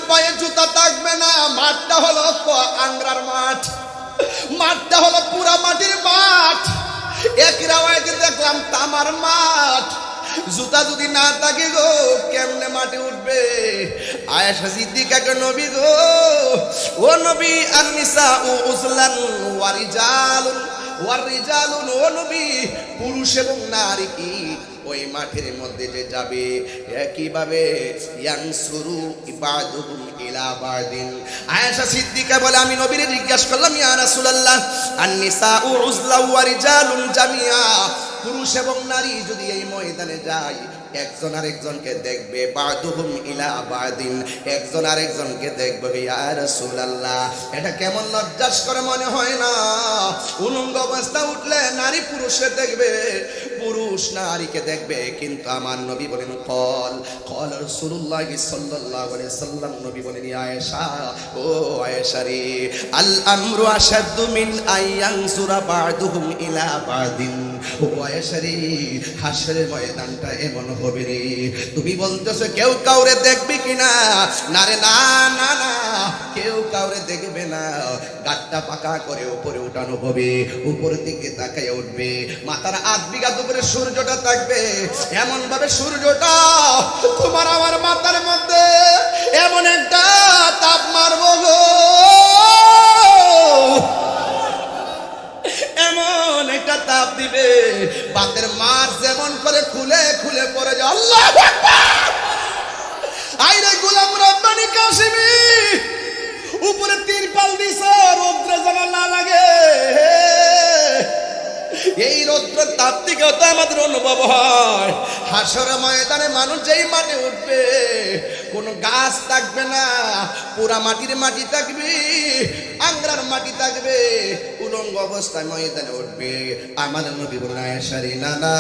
পায়ে জুতা থাকবে না। মাঠটা হলো আংরার মাঠ, মাঠটা হলো পুরা মাটির মাঠ। এক রাওয়ায়াতে দেখলাম তামার মাঠ। জুতা যদি না থাকে গো কেমনে মাঠে উঠবে? আয়েশা সিদ্দিকাকে নবী গো, ও নবী, আন-নিসা উজলান ওয়া রিজালুন, ও নবী, পুরুষ এবং নারী কি ওই মাঠের মধ্যে যে যাবে একইভাবে ইয়ানসুরু ইবাদুহুম ইলা বাদিন। আয়েশা সিদ্দিকা বলে আমি নবীরে জিজ্ঞাসা করলাম, ইয়া রাসূলুল্লাহ, আন-নিসাউ উজলা ওয়া রিজালুন জামিয়া, পুরুষ এবং নারী যদি এই ময়দানে যায় একজন আরেকজনকে দেখবে, বাদুহুম ইলা বাদিন, একজন আরেকজনকে দেখবে, ইয়া রাসূলুল্লাহ এটা কেমন লজ্জাস্কর মনে হয় না? উলঙ্গ অবস্থা উঠলে নারী পুরুষকে দেখবে, পুরুষ নারীকে দেখবে। কিন্তু আমার নবী বলেন কল রাসূলুল্লাহ সাল্লাল্লাহু আলাইহি সাল্লাম, নবী বলেন, আয়েশা, ও আয়েশা রে, আল আমরু আশাদ্দু মিন আয়ানসুরা বাদুহুম ইলা বাদিন। ও আয়েশা রে, হাসরের ময়দানটা এমন হবে রে, তুমি বলতেছো কেউ কাউরে দেখবে কিনা? না রে, না না না, কেউ কাউরে দেখবে না। গাট্টা পাকা করে উপরে উঠানো হবে, উপরের দিকে তাকায় উঠবে, মাথার 8 বিঘা উপরে সূর্যটা থাকবে। এমন ভাবে সূর্যটা তোমার আমার মাথার মধ্যে এমন একটা তাপ মারবো গো, এমন একটা তাপ দিবে, বাতের মাছ যেমন করে খুলে খুলে পড়ে যায়। আল্লাহু আকবার! আইরে গোলাম রব্বানী কাশিমি, উপরে তিরপাল দিছো রৌদ্রে যেন না লাগে। এই রৌদ্র তাপ থেকেও তো আমাদের অনুভব হয়। হাসর ময়দানে মানুষ যেই মাঠে উঠবে কোনো গাছ থাকবে না, পুরা মাটির মাটি থাকবে, আংরার মাটি থাকবে, উলঙ্গ অবস্থায় ময়দানে উঠবে। আমার নবী বলেন, আয়েশা রে, না না,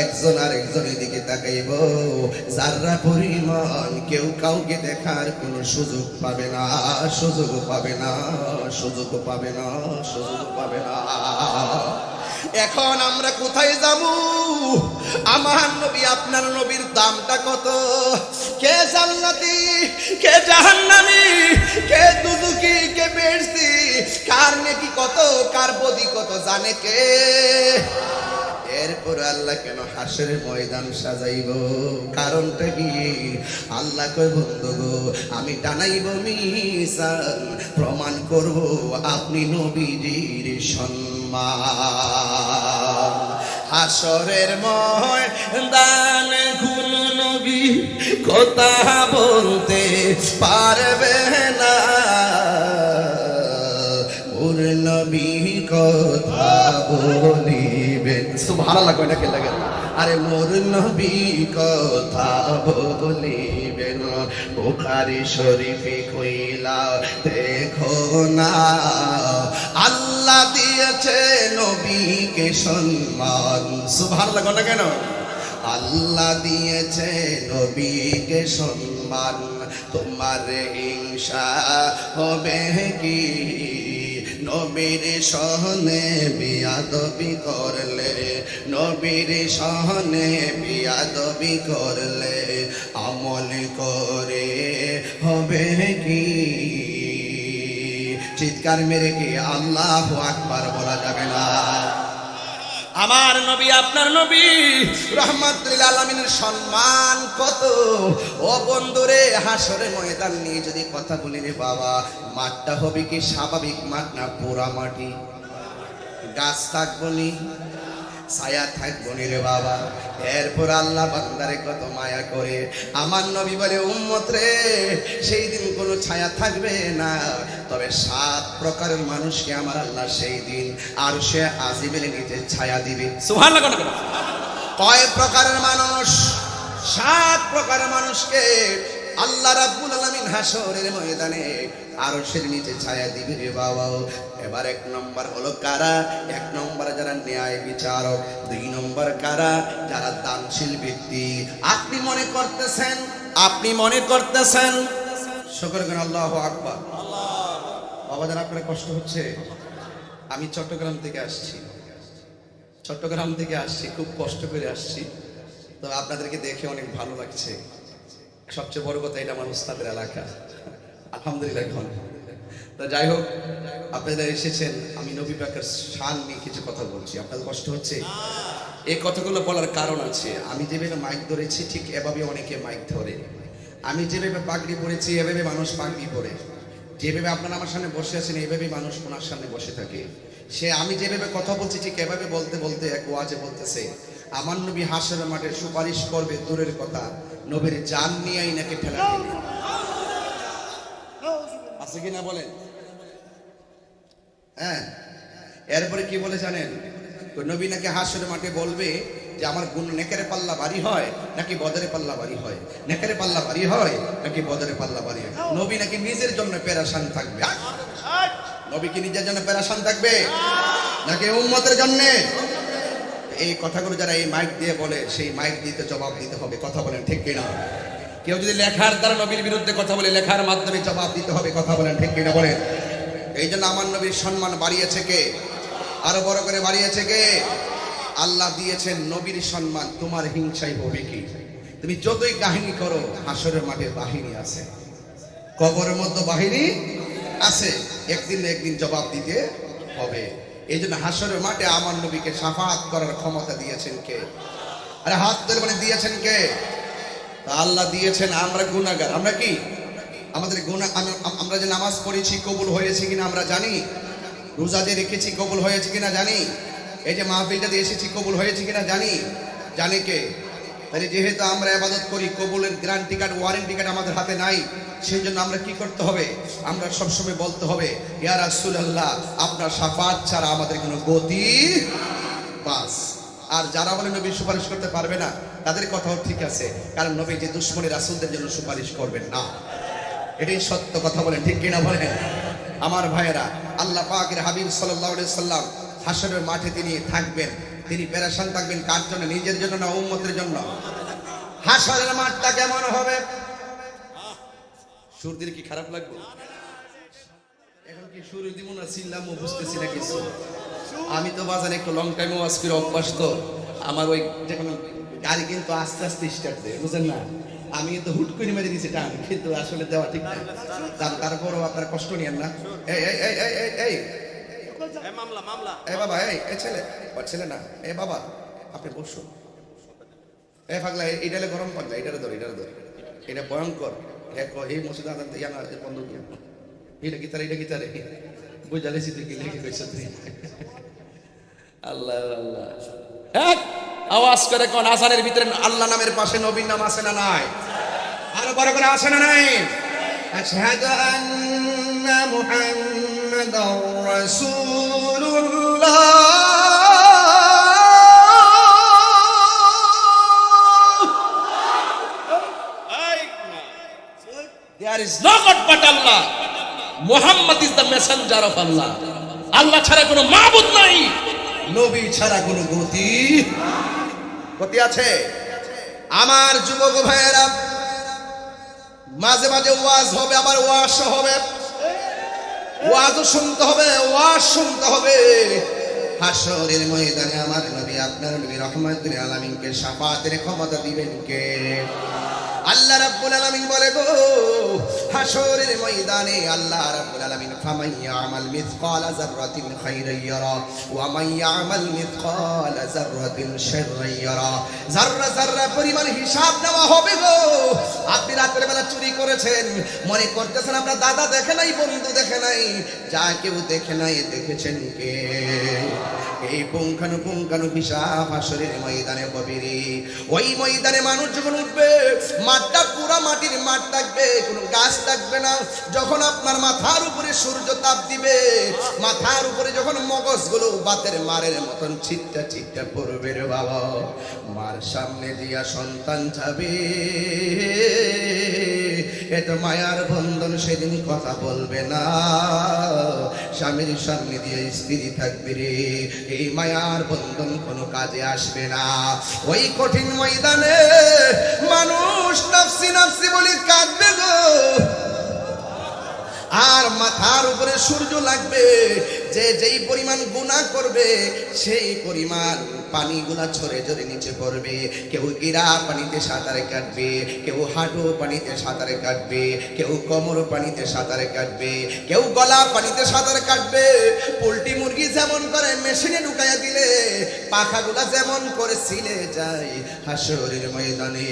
একজন আরেকজনের দিকে তাকাইব, যারা পরিমাণ কেউ কাউকে দেখার কোনো সুযোগ পাবে না, সুযোগ পাবে না, সুযোগ পাবে না, সুযোগ পাবে না। এখন আমরা কোথায় যাবো? আমার নবী আপনার নবীর দামটা কত? কে জান্নাতি, কে জাহান্নামী, কে দুজকি, কে বেহেশতি, কার নেকি কত, কার বদি কত জানে কে? এরপর আল্লাহ কেন হাসরের ময়দান সাজাইব? কারণটা কি? আল্লাহ কয়, বন্ধু গো, আমি টানাইব মিজান, প্রমাণ করব আপনি নবীজির সম্মান। হাসরের ময়দান কোন নবী কথা বলতে পারবে না, ওর নবী কথা বলিবেন। সুবহানাল্লাহ, কয়টা কে লাগে? আরে মোর নবী কথা বলিবেন। বুখারী শরীফে কইলা দেখো না, আল্লাহ দিয়েছে নবীকে সম্মান। সুবহানাল্লাহ, কয়টা কেন? আল্লাহ দিয়েছে নবীকে সম্মান, তোমার হিংসা হবে কি? নবীর সহনে বিয়াদবি করলে, নবীর সহনে বিয়াদবি করলে আমল করে হবে কি? চিৎকার মেরে কি আল্লাহু আকবার বলা যাবে না? আমার নবী আপনার নবী রাহমাতুল আলামিনের সম্মান কত! ও বন্ধুরে, হাসরের ময়দান নিয়ে যদি কথা বলি রে বাবা, মাঠটা হবে কি স্বাভাবিক মাঠ না পোড়া মাটি? গাছ থাকবো নি, ছায়া থাকবো নি রে বাবা। এরপর আল্লাহ বান্দারে কত মায়া করে। আমার নবী বলে, উম্মত রে, সেই দিন কোনো ছায়া থাকবে না, তবে 7 প্রকারের মানুষকে আমার আল্লাহ সেই দিন আরশে আজিমের নিচে ছায়া দিবে। সুবহানাল্লাহ। কয় প্রকারের মানুষ? 7 প্রকারের মানুষকে আল্লাহ রাব্বুল আলামিন হাসরের ময়দানে আরশের নিচে ছায়া দিবে রে বাবা। এবার 1 নম্বর হলো কারা? 1 নম্বর যারা ন্যায় বিচারক। 2 নম্বর কারা? যারা দানশীল ব্যক্তি। আপনি মনে করতেছেন শুকর করেন আল্লাহু আকবার। বাবা যারা আপনার কষ্ট হচ্ছে, আমি চট্টগ্রাম থেকে আসছি, খুব কষ্ট করে আসছি। তো আপনাদেরকে দেখে অনেক ভালো লাগছে। সবচেয়ে বড় কথা, এটা আমার উস্তাদের এলাকা, আলহামদুলিল্লাহ। এখন তো যাই হোক, আপনারা এসেছেন, আমি নবী পাকের শান নিয়ে কিছু কথা বলছি। আপনাদের কষ্ট হচ্ছে? এই কথাগুলো বলার কারণ আছে। আমি যেভাবে মাইক ধরেছি ঠিক এভাবে অনেকে মাইক ধরে। আমি যেভাবে পাগড়ি পরেছি এভাবে মানুষ পাগড়ি পরে। যেভাবে আপনারা আমার সামনে বসে আছেন এইভাবে মানুষ ওনার সামনে বসে থাকে। সে আমি যেভাবে কথা বলছি ঠিক এভাবে বলতে বলতে এক ওয়াজে বলতেছে, আমার নবী হাসরের মাঠে সুপারিশ করবে দূরের কথা, নবীর জান নিয়েই নাকি ফেলা দিবে। আছে কিনা বলেন? হ্যাঁ, এরপরে কি বলে জানেন? নবী নাকি হাসরের মাঠে বলবে যে আমার গুণ নেকেরে পাল্লা ভারী হয় নাকি বদরে পাল্লা ভারী হয়, নেকেরে পাল্লা ভারী হয় নাকি বদরে পাল্লা ভারী হয়। নবী নাকি নিজের জন্য পেরেশান থাকবে। নবী কি নিজের জন্য পেরেশান থাকবে নাকি উম্মতের জন্য? এই কথাগুলো যারা এই মাইক দিয়ে বলে, সেই মাইক দিতে জবাব দিতে হবে। কথা বলেন ঠিক কিনা? কেউ যদি লেখার দ্বারা নবীর বিরুদ্ধে কথা বলে, লেখার মাধ্যমে জবাব দিতে হবে। কথা বলেন ঠিক কিনা বলেন? এই জন্য আমার নবীর সম্মান বাড়িয়েছে কে? আরো বড় করে বাড়িয়েছে কে? আল্লাহ দিয়েছেন নবীর সম্মান। তোমার হিংসাই হবে কি? তুমি যতই কাহিনী করো, হাসরের মাঠে বাহিনী আছে, কবরের মধ্যে বাহিনী আছে, একদিন না একদিন জবাব দিতে হবে। এই জন্য হাসরের মাঠে আমার নবীকে শাফাআত করার ক্ষমতা দিয়েছেন কে? আরে হাত তুলে মানে দিয়েছেন কে? আল্লাহ দিয়েছেন। আমরা গুনাহগার। আমরা কি? আমাদের গুনাহ, আমরা যে নামাজ পড়েছি কবুল হয়েছে কিনা আমরা জানি। রোজা যে রেখেছি কবুল হয়েছে কিনা জানি। এই যে মাহফিলটা দিয়ে এসেছি কবুল হয়েছে কিনা জানি। জানি কে? তাহলে যেহেতু আমরা ইবাদত করি, কবুলের গ্যারান্টি কার্ড, ওয়ারেন্টি কার্ড আমাদের হাতে নাই। সেই জন্য আমরা কি করতে হবে? আমরা সবসময় বলতে হবে, ইয়া রাসূলুল্লাহ, আপনার শাফাআত ছাড়া আমাদের কোনো গতি বাস। আর যারা বলে নবী সুপারিশ করতে পারবে না, তাদের কথাও ঠিক আছে, কারণ নবী যে দুশমনী রাসূলদের জন্য সুপারিশ করবেন না, এটাই সত্য। কথা বলেন ঠিক কিনা বলেন? আমার ভাইয়েরা, আল্লাহ পাকের হাবিব সাল্লাল্লাহু আলাইহি সাল্লাম হাসরের মাঠে তিনি থাকবেন। তিনি পেরেশান থাকবেন কার জন্য? নিজের জন্য না উম্মতের জন্য? হাসরের মাঠটা কেমন হবে? সুর দিলে কি খারাপ লাগবে? এখন কি সুর দিব না চিল্লামো বুঝতেছি না কিছু। আমি তো বাজারে একটু লং টাইম ওয়াজ করে অভ্যাস, তো আমার ওই যে কোনো গাড়ি কিন্তু আস্তে আস্তে স্টার্ট দেয়, বুঝেন না? আমি কিন্তু হুট করে মেরে দিয়েছি টান, কিন্তু আসলে দেওয়া ঠিক না। তারপরও আপনারা কষ্ট নিয়েন না। এই এই এই এই এই এই বাবা, এই ছেলে, ছেলে না, বাবা আপনি বসুন। পাগলা, এইটালে গরম পাগলা, এটারে ধর, এটারে ধর, এটা ভয়ঙ্কর। এই মসজিদ বন্ধ করে এটা কি তারে, এটা কি তারে বুঝালেছি তুই কি লেগে গেছ তুই। আল্লাহ আল্লাহ, আওয়াজ করে কোন আসানের ভিতরে আল্লাহ নামের পাশে নবীর নাম আছে না নাই? আরো বড় করে আছে না নাই? আশহাদু আন্না মুহাম্মাদার রাসূলুল্লাহ। There is no God but Allah. Muhammad is the messenger of Allah. আল্লাহ ছাড়া কোনো মাবুদ নাই, নবী ছাড়া কোনো গতি আছে? আমার যুবক ভাইয়েরা, মাঝে মাঝে ওয়াজ হবে, আবার ওয়াজ হবে, ওয়াজও শুনতে হবে, ওয়াজ শুনতে হবে। হাসরের ময়দানে আমার নবী, আপনার নবী রহমাতুল আলামিনকে শাফাআতের ক্ষমতা দিবেন কে? আল্লাহ রাব্বুল আলামিন বলে গো, হাসরের ময়দানে আল্লাহ রাব্বুল আলামিন ফামাইয়ামাল মিসকালা যাররাতিন খাইরান ইয়ারা ওয়া মাইয়ামাল মিসকালা যাররাতিন শাররান ইয়ারা। যাররা যাররা পরিমাণ হিসাব নেওয়া হবে গো। আপনি রাতের বেলা চুরি করেছেন, মনে করতেছেন আপনার দাদা দেখে নাই, বন্ধু দেখে নাই, যা কেউ দেখে নাই, দেখেছেন কে? এই পুঙ্খানু হিসাব হাসরের ময়দানে হবে রে। ওই ময়দানে মানুষ যখন উঠবে, মাঠটা পুরা মাটির মাঠ থাকবে, কোনো গাছ থাকবে না। যখন আপনার মাথার উপরে সূর্য তাপ দিবে, মাথার উপরে যখন মগজগুলো বাতের মারের মতন ছিটটা ছিটটা পড়বে রে বাবা, মার সামনে দিয়া সন্তান যাবে, এত মায়ার বন্ধন সেদিন কথা বলবে না। স্বামীর সামনে দিয়ে স্ত্রী থাকবে রে, এই মায়ার বন্ধন কোনো কাজে আসবে না। ওই কঠিন ময়দানে মানুষ নাফসি নাফসি বলে কাঁদবে গো। আর মাথার উপরে সূর্য লাগবে, যে যেই পরিমাণ গুনাহ করবে সেই পরিমাণ পানিগুলা ঝরে ঝরে নিচে পড়বে, কেউ গিরা পানিতে সাঁতারে কাটবে, কেউ হাঁটু পানিতে সাঁতারে কাটবে, কেউ কোমর পানিতে সাঁতারে কাটবে, কেউ গলা পানিতে সাঁতারে কাটবে। পোল্ট্রি মুরগি যেমন করে মেশিনে ঢুকাইয়া দিলে পাখাগুলা যেমন করে ছিলে যায়, হাসরের ময়দানে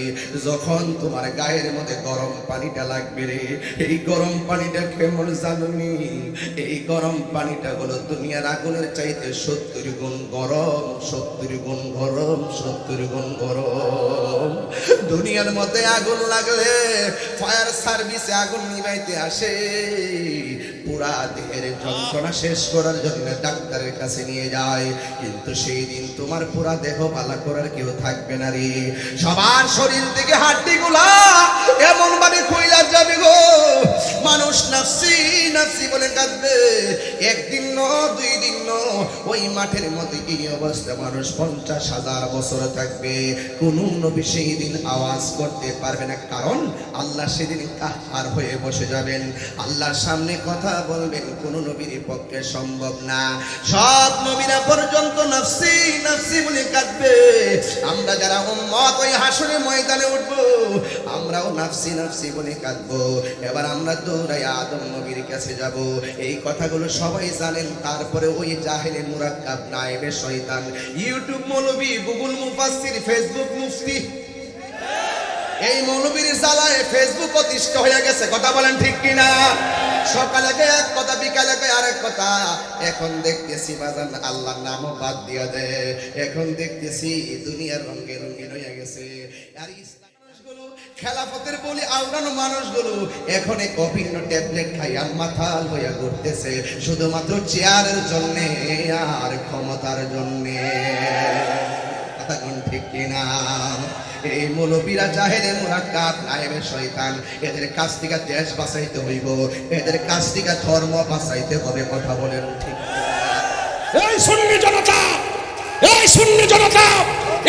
যখন তোমার গায়ের মধ্যে গরম পানিটা লাগবে রে, এই গরম পানিটা কেমন জানুনি? এই গরম পানিটা হলো দুনিয়ার আগুনের চাইতে 70 গুণ গরম, 70 গুণ গরম, 70 গুণ গরম। দুনিয়ার মধ্যে আগুন লাগলে ফায়ার সার্ভিসে আগুন নিভাইতে আসে, পুরা দেহের যন্ত্রণা শেষ করার জন্য ডাক্তারের কাছে নিয়ে যায়, কিন্তু সেই দিন তোমার পুরা দেহ ভালো করার কেউ থাকবে না রে। সবার শরীর থেকে হাড্ডিগুলা এমন ভাবে কইলা যাবে গো, মানুষ নাফসি নাফসি বলে কাঁদবে। একদিন ন, 2 দিন ন, ওই মাঠের মধ্যে এই অবস্থা মানুষ 50,000 বছর থাকবে। কোন নবী সেই দিন আওয়াজ করতে পারবে না, কারণ আল্লাহ সেদিন কাহার হয়ে বসে যাবেন, আল্লাহর সামনে কথা বলবেন, কোন নবীর পক্ষে সম্ভব না। সব নবীরা পর্যন্ত নাফসি নাফসি বলে কাঁদবে। আমরা যারা উম্মত ওই হাসরের ময়দানে উঠবো, আমরাও নাফসি নাফসি বলে কাঁদবো। এবার আমরা দৌড়াই আদম নবীর কাছে যাব। এই কথাগুলো সবাই জানেন, তারপরে ওই জাহেলে মুরাক্কাব নায়েবে শয়তান, ইউটিউব মৌলবী, গুগল মুফাসসির, ফেসবুক মুফতি, এই মৌলবীর জ্বালায় ফেসবুক অতিষ্ঠ হয়ে গেছে। কথা বলেন ঠিক কিনা? সকালে এক কথা, বিকালে আরেক কথা। এখন দেখতেছি বাজান আল্লাহর নামও বাদ দিয়া দেয়, এখন দেখতেছি দুনিয়ার রঙে রঙিন হয়ে গেছে। আর খেলাফতের বলি আওড়ানো মানুষগুলো এখন কফিন ট্যাবলেট খাইয়া মাথাল হইয়া ঘুরতেছে, শুধুমাত্র চেয়ারের জন্যে আর ক্ষমতার জন্যে। কথা কোন ঠিক কিনা? এই মৌলবীরা জাহেলে মুরাক্কাব নায়েবে শয়তান, এদের কাছ থেকে দেশ বাঁচাইতে হইব, এদের কাছ থেকে ধর্ম বাঁচাইতে হবে। কথা বলেন ঠিক? এই সুন্নি জনতা, এই সুন্নি জনতা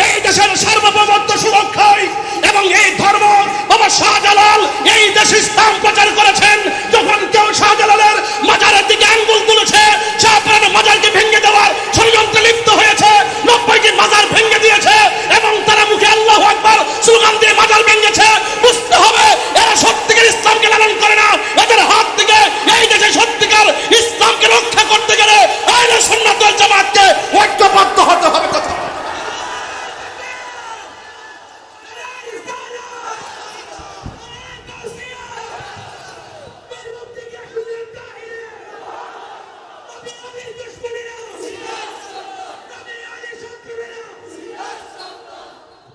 এই দেশের সার্বভৌমত্ব সুরক্ষায় এবং এই ধর্ম, বাবা শাহজালাল এই দেশে ইসলাম প্রচার করেছেন। যখন কেউ শাহজালালের মাজারের দিকে আঙ্গুল তুলেছে, শাহজালালের মাজারকে ভেঙে দেওয়ার ষড়যন্ত্রে লিপ্ত হয়েছে, 90টি মাজার ভেঙে দিয়েছে এবং তারা মুখে আল্লাহু আকবার স্লোগান দিয়ে মাজার ভেঙেছে। বুঝতে হবে এরা সত্যিকার ইসলামকে লালন করে না। এদের হাত থেকে এই দেশে সত্যিকার ইসলামকে রক্ষা করতে গেলে আহলে সুন্নাত ওয়াল জামাতকে ঐক্যবদ্ধ হতে হবে। কথা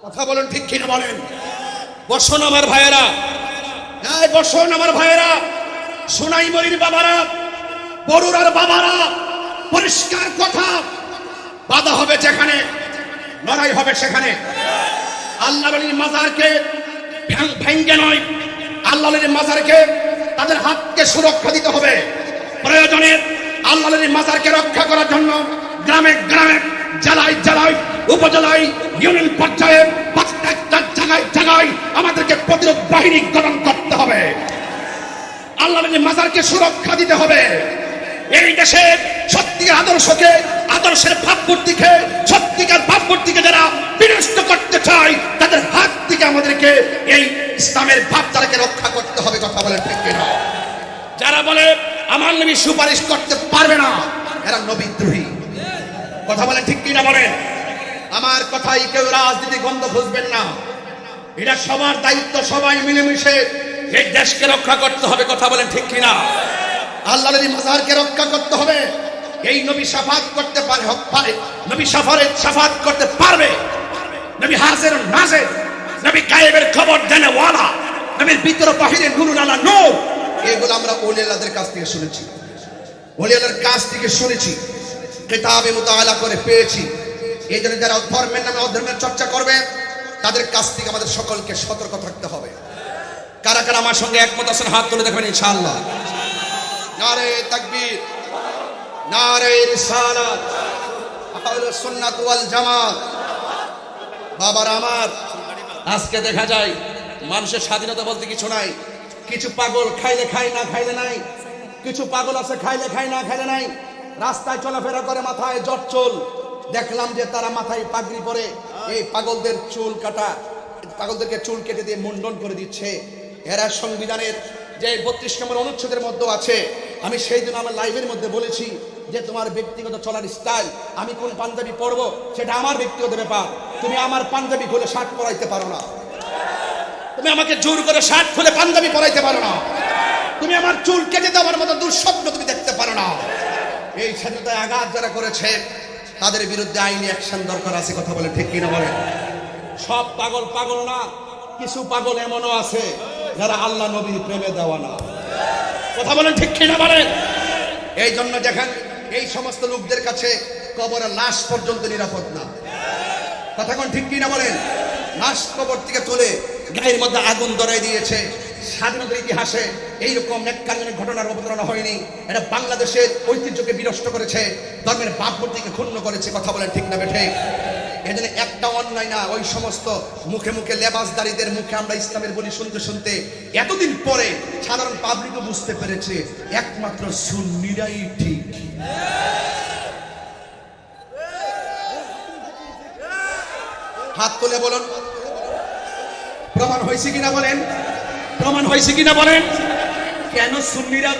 কথা বলেন ঠিক কিনা বলেন? বসুন আমার ভাইয়েরা, বসুন আমার ভাইয়েরা, সোনাইমুড়ির বাবারা, বরুড়ার বাবারা, পরিষ্কার কথা, বাধা হবে যেখানে, লড়াই হবে সেখানে। আল্লাহর ওলির মাজারকে ভেঙ্গে নয়, আল্লাহর ওলির মাজারকে তাদের হাতকে সুরক্ষা দিতে হবে। প্রয়োজনে আল্লাহর ওলির মাজারকে রক্ষা করার জন্য গ্রামে গ্রামে, জেলায় জেলায়, উপজেলায়, ইউনিয়ন পর্যায়ে প্রত্যেকটা জায়গায় জায়গায় আমাদেরকে প্রতিরোধ বাহিনী গঠন করতে হবে। আল্লাহর মাজারকে সুরক্ষা দিতে হবে। এই দেশে সত্যিকার আদর্শকে, আদর্শের ভাবমূর্তিকে, সত্যিকার ভাবমূর্তিকে যারা বিনষ্ট করতে চায়, তাদের হাত থেকে আমাদেরকে এই ইসলামের ভাবধারাকে রক্ষা করতে হবে। কথা বলেন ঠিক কিনা? যারা বলে আমার নবী সুপারিশ করতে পারবে না, এরা নবীদ্রোহী। কথা বলেন ঠিক কিনা বলেন? আমার কথাই কেউ রাজনীতি গন্ধ খুঁজবেন না, এটা সবার দায়িত্ব। সবাই মিলেমিশে এই দেশকে রক্ষা করতে হবে। কথা বলেন ঠিক কিনা? আল্লাহর মাজারকে রক্ষা করতে হবে। এই নবী শাফাত করতে পারে, নবী শাফাত করতে পারবে। নবী হাজির নাজির, নবী গায়েবের খবর দেনে ওয়ালা, নবীর ভিতর বাহিরে নূরুল আলা নূর। এগুলো আমরা ওলি আল্লাহদের কাছ থেকে শুনেছি, ওলি আল্লাহর কাছ থেকে শুনেছি, কিতাবে মুতাআলা করে পেয়েছি। এই জন্য যারা ধর্মের নামে অধর্মের চর্চা করবে, তাদের কাছ থেকে আমাদের সকলকে সতর্ক থাকতে হবে। কারা কারা আমার সঙ্গে একমত আছেন হাত তুলে দেখবেন ইনশাআল্লাহ। নারে তাকবীর, নারে রিসালাত, আহলে সুন্নাত ওয়াল জামাত। বাবার আমার, আজকে দেখা যায় মানুষের স্বাধীনতা বলতে কিছু নাই। কিছু পাগল খাইলে খাই, না খাইলে নাই। কিছু পাগল আছে খাইলে খাই, না খাইলে নাই। রাস্তায় চলাফেরা করে, মাথায় জটচল, দেখলাম যে তারা মাথায় পাগড়ি পরে এই পাগলদের চুল কাটা, পাগলদেরকে চুল কেটে দিয়ে মুন্ডন করে দিচ্ছে। এরা সংবিধানের যে 32 নম্বর অনুচ্ছেদের মধ্যে আছে। আমি সেই দিন আমার লাইভের মধ্যে বলেছি যে তোমার ব্যক্তিগত চলার স্টাইল, আমি কোন পাঞ্জাবি পরবো সেটা আমার ব্যক্তিগত ব্যাপার। তুমি আমার পাঞ্জাবি খুলে শার্ট পরাইতে পারো না, তুমি আমাকে জোর করে শার্ট খুলে পাঞ্জাবি পরাইতে পারো না, তুমি আমার চুল কেটে দেওয়ার মতো দুঃস্বপ্ন তুমি দেখতে পারো না। এই স্বাধীনতায় আঘাত যারা করেছে তাদের বিরুদ্ধে আইনি অ্যাকশন দরকার আছে। কথা বলে ঠিক কিনা বলেন? সব পাগল পাগল না, কিছু পাগল এমনও আছে যারা আল্লাহ নবীর প্রেমে দেওয়া না। কথা বলেন ঠিক কিনা বলেন? এই জন্য দেখেন এই সমস্ত লোকদের কাছে কবরের লাশ পর্যন্ত নিরাপদ না। কথা কোন ঠিক কিনা বলেন? লাশ কবর থেকে তুলে গায়ের মধ্যে আগুন ধরাই দিয়েছে। স্বাধীনতার ইতিহাসে এইরকম নেককারজনক ঘটনার অবতারণা হয়নি। এটা বাংলাদেশের ঐতিহ্যকে বিনষ্ট করেছে, ধর্মের ভাবমূর্তিকে ক্ষুণ্ণ করেছে। কথা বলেন ঠিক না বেঠে? এজন্য একটা অন্যায় না, ওই সমস্ত মুখে মুখে লেবাসদারীদের মুখে আমরা ইসলামের বলি শুনতে শুনতে এতদিন পরে সাধারণ পাবলিকও বুঝতে পেরেছে একমাত্র সুন্নিরাই ঠিক। হাত তুলে বলুন প্রমাণ হয়েছে কিনা বলেন? প্রমাণ হয়েছে কিনা বলেন? কেন সুন্নিরা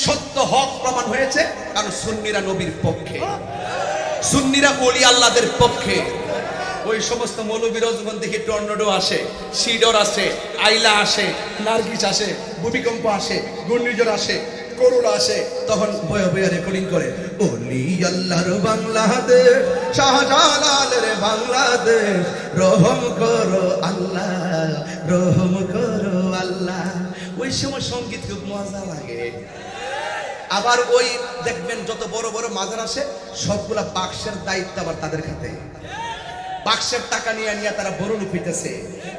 সত্য হক প্রমাণ হয়েছে? কারণ সুন্নিরা নবীর পক্ষে, সুন্নিরা ওলি আল্লাহদের পক্ষে। ওই সমস্ত মৌলবীরা যখন দেখি টর্নেডো আসে, সিডর আসে, আইলা আসে, নার্গিস আসে, ভূমিকম্প আসে, ঘূর্ণিঝড় আসে, করোনা আসে, তখন বয়ে বয়ে রেকর্ডিং করে ওলি আল্লাহর বাংলাদেশ, শাহজালালের বাংলাদেশ, রহম করো আল্লাহ, রহম করো আল্লাহ। ওই সময় সঙ্গীত খুব মজা লাগে। আবার ওই দেখবেন যত বড় বড় মাজার আসে সবগুলা বাক্সের দায়িত্ব আবার তাদের হাতে। বাক্সের টাকা নিয়ে নিয়ে তারা বরণ পিতেছে।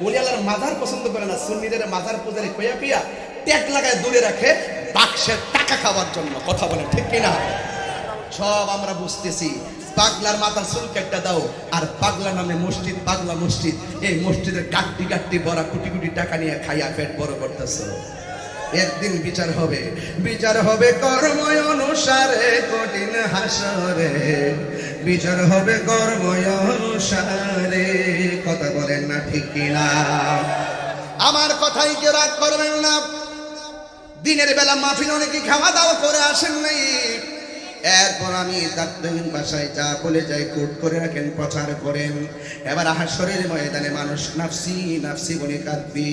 ওলি আল্লাহর মাজার পছন্দ করে না, সুন্নিদের মাজার পূজারে কইয়া পিয়া ট্যাগ লাগায় দূরে রাখে বাক্সের টাকা খাওয়ার জন্য। কথা বলে ঠিক কিনা? সব আমরা বুঝতেছি। পাগলার মাথার চুল কেটে দাও, আর পাগলা নামে মসজিদ, পাগলা মসজিদ, এই মসজিদের গাট্টি গাট্টি ভরা কোটি কোটি টাকা নিয়ে খাইয়া পেট বড় করতেছ। একদিন বিচার হবে, বিচার হবে কর্ম অনুসারে, কঠিন হাসরে বিচার হবে কর্ম অনুসারে। কথা বলেন না ঠিক কিনা? আমার কথাই কেউ রাগ করবেন না। দিনের বেলা মাহফিল অনেকে খাওয়া দাওয়া করে আসেন নাই, এরপর আমি দায়িত্বহীন বাসায় যা বলে যাই কোট করে রাখেন, প্রচার করেন। এবার হাসরের ময়দানে মানুষ নাফসি নাফসি বলে কাঁদবে।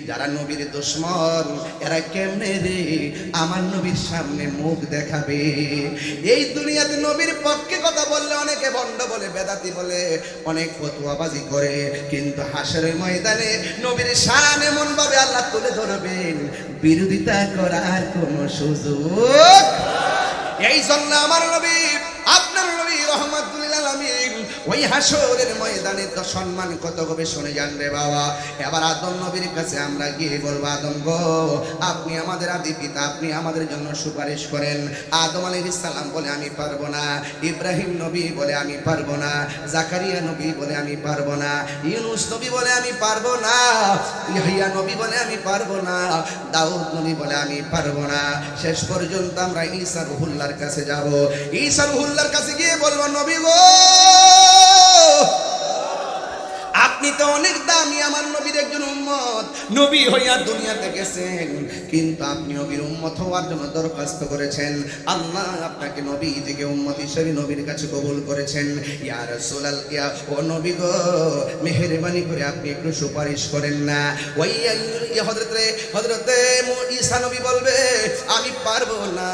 যারা নবীর দুশমন এরা কেমনে রে আমার নবীর সামনে মুখ দেখাবে? এই দুনিয়াতে নবীর পক্ষে কথা বললে অনেকে ভণ্ড বলে, বেদাতি বলে, অনেক ফতোয়াবাজি করে, কিন্তু হাসরের ময়দানে নবীর শান এমন ভাবে আল্লাহ তুলে ধরবেন বিরোধিতা করার কোনো সুযোগ। এই জন্য আমার নবী, আপনার নবী রহমাতুল লিল আলামিন ওই হাসরের ময়দানে তো সম্মান কত হবে শুনে যান রে বাবা। এবার আদম নবীর কাছে আমরা গিয়ে বলবো, আদম গো আপনি আমাদের আদি পিতা, আপনি আমাদের জন্য সুপারিশ করেন। আদম আলাইহিস সালাম বলে আমি পারবো না, ইব্রাহিম নবী বলে আমি পারবো না, জাকারিয়া নবী বলে আমি পারবো না, ইউনুস নবী বলে আমি পারবো না, ইয়াহইয়া নবী বলে আমি পারবো না, দাউদ নবী বলে আমি পারবো না। শেষ পর্যন্ত আমরা ঈসা রুহুল্লাহর কাছে যাব। ঈসা রুহুল্লাহর কাছে গিয়ে বলবো, নবী গো আপনি তো অনেক দামি, আমার নবীর একজন উম্মত, নবী হইয়া দুনিয়াতে গেছেন, কিন্তু আপনি নবীর উম্মত হওয়ার জন্য দরখাস্ত করেছেন। আল্লাহ আপনাকে নবী থেকে উম্মত হিসেবে নবীর কাছে কবুল করেছেন। ইয়া রাসূলুল্লাহ, ইয়া ও নবী গো মেহেরবানি করে আপনি একটু সুপারিশ করেন না। ওই হযরতে ঈসা নবী বলবে আমি পারবো না,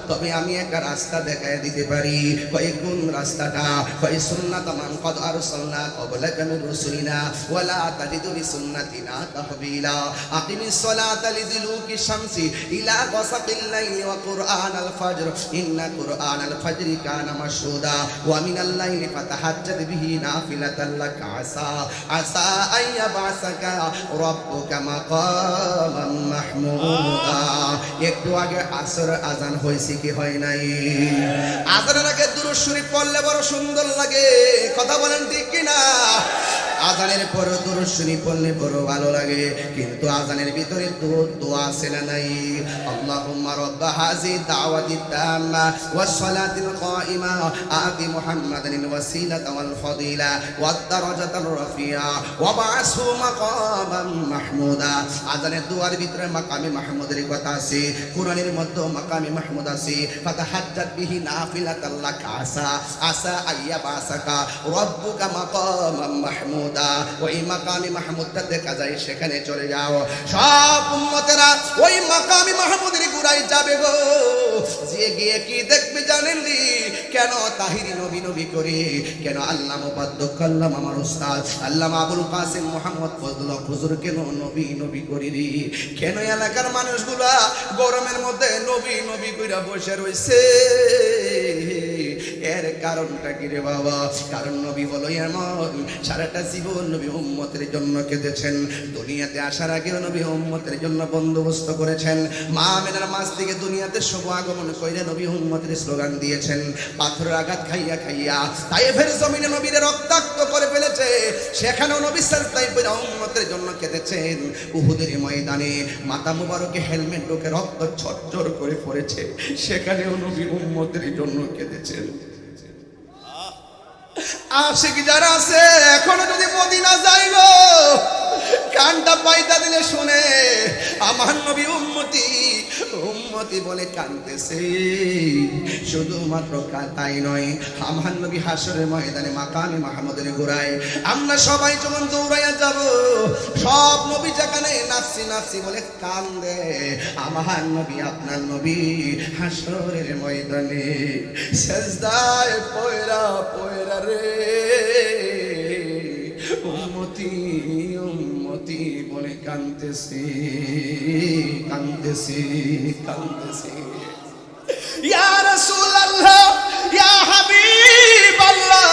তবে আমি একটা রাস্তা দেখায় দিতে পারি। ওই কোন রাস্তাটা? ওই সুন্নাত মান কদ আরসালনা ক্বাবলাকা মির রাসূলিনা ওয়ালা তাজিদু লিসুন্নাতিনা তাহবিলা। আকিমিস সালাতা লিদুলুকি শামসি ইলা গাসাকিল লাইলি ওয়া কুরআনাল ফাজর ইন্না কুরআনাল ফাজরি কানা মাশহুদা ওয়া মিনাল লাইলি ফাতাহাজ্জাদ বিহি নাফিলাতান লাকা আসা আইয়াবাসাকা রাব্বুকা মাকামান মাহমুদা। একটু আগে আসর আজান হয়েছে কি হয় নাই? আজানের আগে দুরূদ শরীফ পড়লে বড় সুন্দর লাগে। কথা বলেন ঠিক কিনা? আজানের পর দরুদ শরীফ পড়লে বড় ভালো লাগে, কিন্তু আজানের ভিতরে দোয়া আছে না নাই? আল্লাহুম্মা রাব্বা হাযি দাওয়াতি তাম্মা ওয়াস সালাতিল কাইমা আতি মুহাম্মাদানিল ওয়াসিলাতা ওয়াল ফাদিলা ওয়াদ দারাজাতার রাফিয়া ওয়া বা'সহু মাকামান মাহমুদা। আজানের দোয়ার ভিতরে মাকামে মাহমুদের কথা আছে, কোরআনের মধ্যে মাকামে মাহমুদ আছে। ফাতাহাজ্জাত বিহি নাফিলাতাল লাকা আসা আইয়াবাসাকা রাব্বুকা মাকামান মাহমুদা। ওই মাকামে মাহমুদটা দেখা যায়, সেখানে চলে যাও। সব উম্মতেরা ওই মাকামে মাহমুদের গুড়ায় যাবে গো। যে গিয়ে কি দেখবে জানেননি? কেন তাহিরি নবী নবী করে, কেন আল্লামা উপাধ্যক্ষ আল্লামা আমার উস্তাদ আল্লামা আবুল কাসিম মুহাম্মদ ফজলুল্লাহ হুজুর কেন নবী নবী করি রে? কেন এলাকার মানুষগুলা গরমের মধ্যে নবী নবী কইরা বসে রইছে? এর কারণটা কি রে বাবা? কারণ নবী হলো এমন, সারাটা জীবন নবী উম্মতের জন্য কেঁদেছেন। দুনিয়াতে আসার আগেও নবী উম্মতের জন্য বন্দোবস্ত করেছেন। মা আমিনার মাঝ থেকে দুনিয়াতে শুভ আগমন কইরা নবী উম্মতের স্লোগান দিয়েছেন। পাথরের আঘাত খাইয়া খাইয়া তায়েফের জমিনে নবীরে রক্তাক্ত করে ফেলেছে, সেখানেও নবী সাজদায় পড়ে উম্মতের জন্য কেঁদেছেন। উহুদের ময়দানে মাথা মুবারকে হেলমেট ঢোকে রক্ত ঝরঝর করে পড়েছে, সেখানেও নবী উম্মতের জন্য কেঁদেছেন। আশিক যারা আছে এখনো যদি মদিনা যাইল, কানটা পাইতা দিলে শুনে আমার নবী উম্মতি উম্মতি বলে কাঁদতেছে। শুধুমাত্র তাই নয়, আমার নবী হাসরের ময়দানে মাকামে মাহমুদের গোড়ায় আমরা সবাই যখন দৌড়াইয়া যাব, সব নবী যেখানে নাফসি নাফসি বলে কান্দে, আমার নবী আপনার নবী হাসরের ময়দানে সেজদায় পয়রা পয়রা রে উম্মতি উম্মতি বলে কাঁদতেছি কাঁদতেছি কাঁদতেছি। ইয়া রাসূলুল্লাহ ইয়া হাবিবাল্লাহ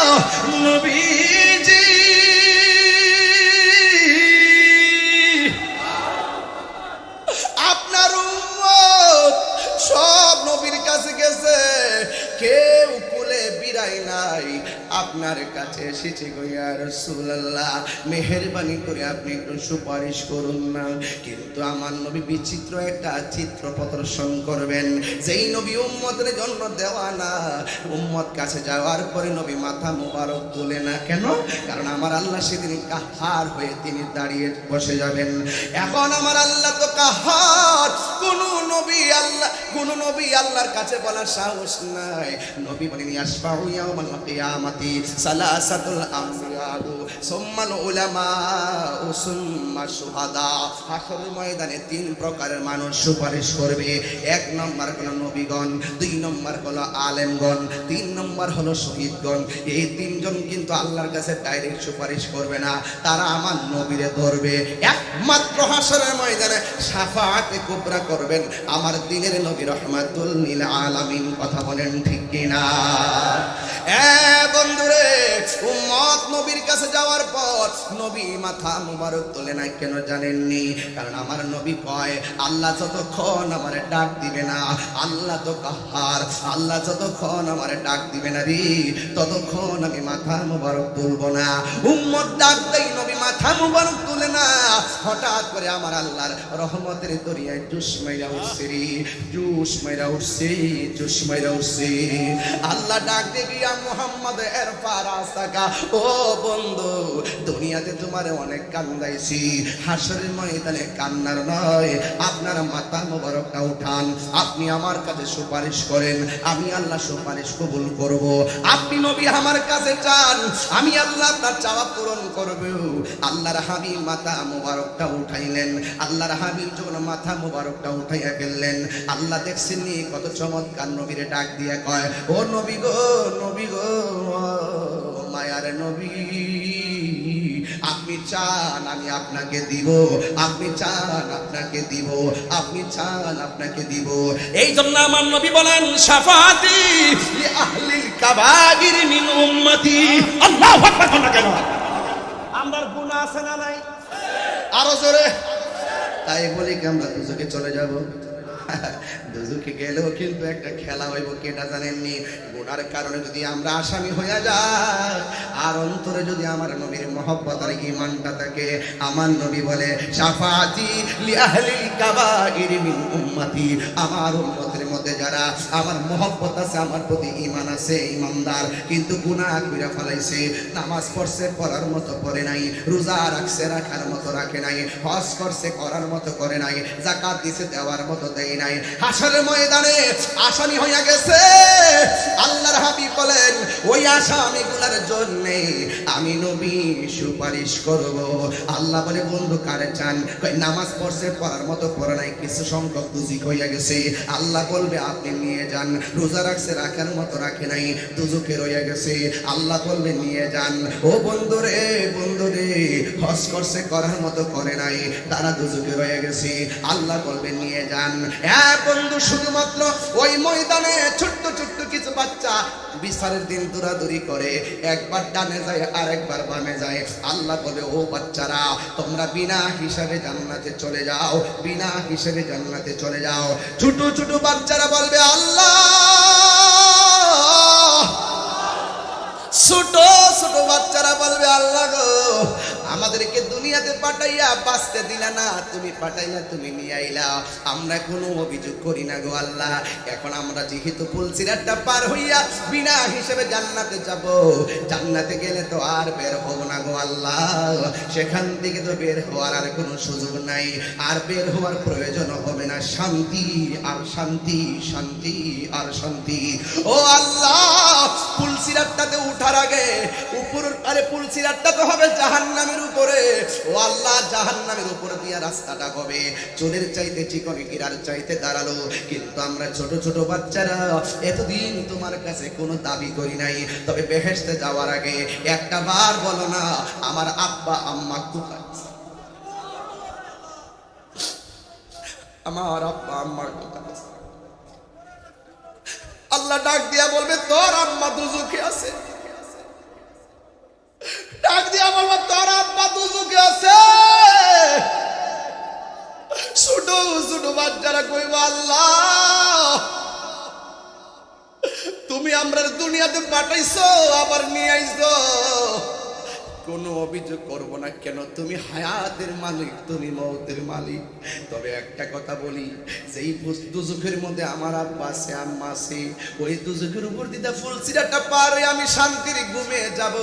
নবীজি, আপনার উম্মত সব নবীর কাছে গেছে, কেউ কুলে বিরাই নাই, আপনার কাছে এসেছি গো ইয়া রাসূলুল্লাহ, মেহেরবানি করে আপনি একটু সুপারিশ করুন না। কিন্তু আমার নবী বিচিত্র একটা চিত্র প্রদর্শন করবেন, যেই নবী উম্মতের জন্য দেওয়া না। উম্মত কাছে যাওয়ার পরে নবী মাথা মুবারক তুলে না কেন? কারণ আমার আল্লাহ সেদিন কাহার হয়ে তিনি দাঁড়িয়ে বসে যাবেন। এখন আমার আল্লাহ তো কাহার, কোন নবী আল্লাহর কাছে বলার সাহস নাই। নবী বলেন ইয়াশফাউ ইয়াউমাল কিয়ামাতি সালাসাতুল আমবিয়াউ সুম্মাল উলামা সুম্মা শুহাদা। হাসরের ময়দানে তিন প্রকারের মানুষ সুপারিশ করবে। এক নম্বর হলো নবীগণ, দুই নম্বর হলো আলেমগণ, তিন নম্বর হলো শহীদগণ। এই তিনজন কিন্তু আল্লাহর কাছে ডাইরেক্ট সুপারিশ করবে না, তারা আমার নবীরে ধরবে। একমাত্র হাসরের ময়দানে শাফাআতে কুবরা করবেন আমার দিনের নবী রহমাতুল লিল আলামিন। কথা বলেন ঠিক কিনা? বন্ধুরে, উম্মত নবীর কাছে যাওয়ার পর নবী মাথা মুবারক তোলে না কেন জানেননি? কারণ আমার নবী কয় আল্লাহ যতক্ষণ আমারে ডাক দিবে না, আল্লাহ তো কাহার, আল্লাহ যতক্ষণ আমারে ডাক দিবে না রে ততক্ষণ আমি মাথা মুবারক তুলব না। উম্মত ডাক দেই, নবী মাথা মুবারক তুলে না। হঠাৎ করে আমার আল্লাহর রহমতের দরিয়ায় জুস মাইরা উঠছে রে, জুস মাইরা উঠছে, জুস মাইরা উঠছে। আল্লাহ ডাক দেবি মুহাম্মদ এরফা রাসাকা, ও বন্ধু দুনিয়াতে তোমারে অনেক কান্দাইছি, হাসরের ময়দানে কান্নার নয়, আপনার মাথা মোবারকটা উঠান, আপনি আমার কাছে সুপারিশ করেন, আমি আল্লাহ সুপারিশ কবুল করব। আপনি নবী আমার কাছে চান, আমি আল্লাহ আপনার চাওয়া পূরণ করব। আল্লাহর হাবিব মাথা মোবারকটা উঠাইলেন। আল্লাহর হাবিব যখন মাথা মোবারকটা উঠাইয়া ফেললেন, আল্লাহ দেখছেন কত চমৎকার নবীরে ডাক দিয়ে কয়, ও নবী গো, নবী গো, মায়ার নবী, আপনি চান আমি আপনাকে দিব, আপনি চান আপনাকে দিব, আপনি চান আপনাকে দিব। এই জন্য আমার নবী বলেন শাফাআতি লি আহলিল কাবাইর মিন উম্মতি। আল্লাহু আকবার। কেন আমার গুনাহ আছে না নাই? আরো জোরে। তাই বলি কি আমরা দুজকে চলে যাব? দুজকে গেলেও কিন্তু একটা খেলা হইব, কেটা জানেননি? গুনার কারণে যদি আমরা আসামি হইয়া যাই আর অন্তরে যদি আমার নবীর মহব্বত আর ঈমানটা থাকে, আমার নবী বলে শাফাআতি লিআহলিল কাবাইর মিন উম্মতি, আমার উম্মতের মধ্যে যারা আমার মহব্বত আছে, আমার প্রতি ঈমান আছে, ঈমানদার কিন্তু গুনাহ কইরা ফলাইছে, নামাজ পড়ছে পড়ার মতো পড়ে নাই, রোজা রাখছে রাখার মতো রাখে নাই, হজ করছে করার মতো করে নাই, যাকাত দিছে দেওয়ার মতো দেয় নাই, হাসরের ময়দানে আসামি হইয়া গেছে। আল্লাহর হাবিব বলেন ওই আসামিগুলোর জন্য আমি নবী সুপারিশ করব। আল্লাহ বলে বন্ধু কারে চান? কই নামাজ পড়ছে পড়ার মতো পড়ে নাই, কিছু সংখ্যক দুজিক হইয়া গেছে। আল্লাহ বলবে আপনি নিয়ে যান। রোজা রাখছে রাখার মতো রাখে নাই, দুজকে রইয়া গেছে। আল্লাহ বলবে নিয়ে যান। ও বন্ধুরে বন্ধুরে, হজ করছে করার মতো করে নাই, তারা দুজকে রয়ে গেছে। আল্লাহ বলবে নিয়ে যান। বন্ধু শুধুমাত্র ওই ময়দানে ছোট্ট ছোট্ট কিছু বাচ্চা বিচারের দিন দৌড়াদৌড়ি করে, একবার ডানে যায় আর একবার বামে যায়। আল্লাহ বলে ও বাচ্চারা তোমরা বিনা হিসাবে জান্নাতে চলে যাও, বিনা হিসাবে জান্নাতে চলে যাও। ছোট ছোট বাচ্চারা বলবে আল্লাহ, ছোট ছোট বাচ্চারা বলবে আল্লাহ গো, আমাদেরকে দুনিয়াতে পাঠাইয়া বাঁচতে দিলা না, তুমি পাঠাইলা, তুমি নিয়ে আইলা, আমরা কোনো অভিযোগ করি না গো আল্লাহ। এখন আমরা যেহেতু পুলসিরাতটা পার হইয়া বিনা হিসেবে জান্নাতে যাব, জান্নাতে গেলে তো আর বের হব না গো আল্লাহ, সেখান থেকে তো বের হওয়ার আর কোনো সুযোগ নাই, আর বের হওয়ার প্রয়োজন হবে না, শান্তি আর শান্তি, শান্তি আর শান্তি। ও আল্লাহ, পুলসিরাতটাতে উঠার আগে উপর, আরে পুলসিরাতটা তো হবে জাহান্নামের উপরে। ও আল্লাহ, জাহান্নামের উপর দিয়া রাস্তাটা হবে চোরের চাইতে চিকনি কিরার চাইতে দাঁড়ালো। কিন্তু আমরা ছোট ছোট বাচ্চারা এতদিন তোমার কাছে কোনো দাবি করি নাই, তবে বেহেশতে যাওয়ার আগে একটা বার বলো না আমার আব্বা আম্মা কোথায়, আমার আব্বা আম্মা কোথায়? আল্লাহ ডাক দিয়া বলবে তোর আম্মা দুজকে আছে, ডাক দিয়া বলবে তোর আব্বা দুজকে আছে। ছোট ছোট বাচ্চারা কইব আল্লাহ তুমি আমরা দুনিয়াতে পাঠাইছো আবার নিয়ে আইছো, কোনো অভিযোগ করবো না, কেন তুমি হায়াতের মালিক, তুমি মওতের মালিক। তবে একটা কথা বলি, যেই দুজকের মধ্যে আমার আব্বা আছে আম্মা আছে, ওই দুজকের উপর দিদা ফুলসিরাটা পার হয়ে আমি শান্তির ঘুমিয়ে যাব,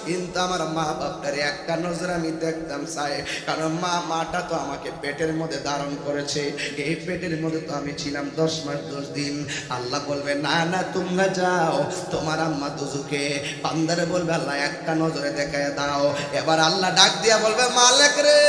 কিন্তু আমার মা বাপটারে একটা নজর আমি দেখতাম চাই, কারণ মাটা তো আমাকে পেটের মধ্যে ধারণ করেছে, এই পেটের মধ্যে তো আমি ছিলাম 10 মাস 10 দিন। আল্লাহ বলবে না না তোমরা যাও, তোমার আম্মা দুজকে। বান্দারে বলবে আল্লাহ একটা নজরে দেখায় দাও। এবার আল্লাহ ডাক দিয়া বলবে মালিক রে,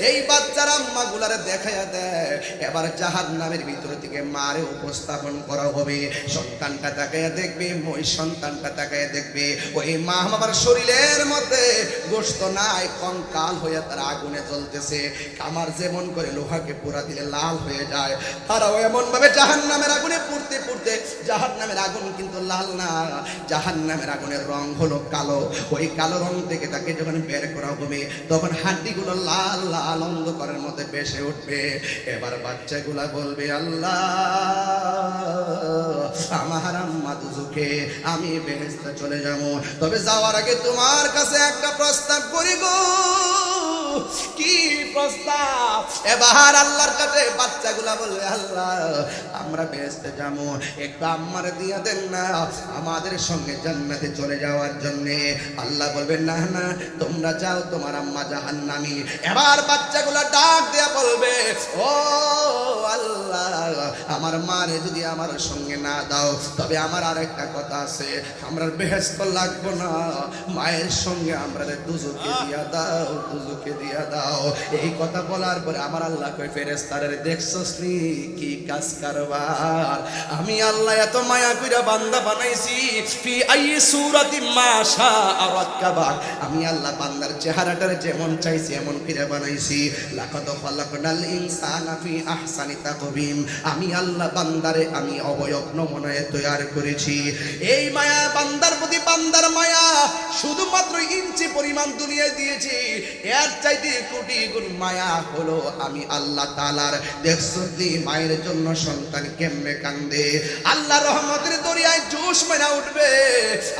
এই বাচ্চার আম্মা গুলারে দেখাইয়া দেয়। এবার জাহান্নামের ভিতর থেকে মারে উপস্থাপন করা হবে, সন্তানটা তাকাইয়া দেখবে, ওই সন্তানটা তাকাইয়া দেখবে ওই মা বাবার শরীরের মধ্যে গোশত নাই, কঙ্কাল হইয়া তারা আগুনে জ্বলতেছে। কামার যেমন করে লোহাকে পোড়া দিলে লাল হয়ে যায়, তারাও এমন ভাবে জাহান্নামের আগুনে পুড়তে পুড়তে, জাহান্নামের আগুন কিন্তু লাল না, জাহান্নামের আগুনের রং হলো কালো। ওই কালো রং থেকে তাকে যখন বের করা হবে তখন হাড্ডিগুলো লাল লাল অন্ধকারের মধ্যে ভেসে উঠবে। এবার বাচ্চাগুলা বলবে আল্লাহ আমার আম্মা দুজকে, আমি বেহেশতে চলে যাবো, তবে যাওয়ার আগে তোমার কাছে একটা প্রস্তাব করি গো। কি প্রস্তাব? এবার আল্লাহর কাছে বাচ্চাগুলা বলবে আল্লাহ আমরা বেহেশতে যাবো, একটু আম্মার দিয়া দেন না আমাদের সঙ্গে জান্নাতে চলে যাওয়ার জন্যে। আল্লাহ বলবেন না না তোমরা যাও, তোমার আম্মা জাহান্নামী। এবার বাচ্চাগুলা ডাক দিয়া বলবে ও আল্লাহ আমার মারে যদি আমার সঙ্গে না দাও, তবে আমার আরেকটা কথা আছে, আমরা বেহেশত লাগবো না, মায়ের সঙ্গে আমরা দুজকে দিয়া দাও, দুজকে দিয়া দাও। এই কথা বলার পরে আমার আল্লাহ কই ফেরেশতারে দেখছস নি কি কাজ কারবার, আমি আল্লাহ এত মায়া কইরা বান্দা বানাইছি, ফি আই সূরাতি মা শাআ রাক্কাবা, আমি আল্লাহ বান্দার চেহারাটারে যেমন চাইছি এমন করে বানাইছি। লাকাদ খালাকনাল ইনসানা ফি আহসানি তাকবীম, আমি আল্লাহ বান্দারে আমি অবয়ব নমুনায় তৈরি করেছি। এই মায়া বান্দার প্রতি, বান্দার মায়া শুধুমাত্র ইঞ্চি পরিমাণ দুনিয়ায় দিয়েছি, এর চাইতে কোটি গুণ মায়া হলো আমি আল্লাহ তাআলার। দেখছো দি মায়ের জন্য সন্তান কেমনে কান্দে, আল্লাহ রহমতের দরিয়ায় জোশ মেরা উঠবে,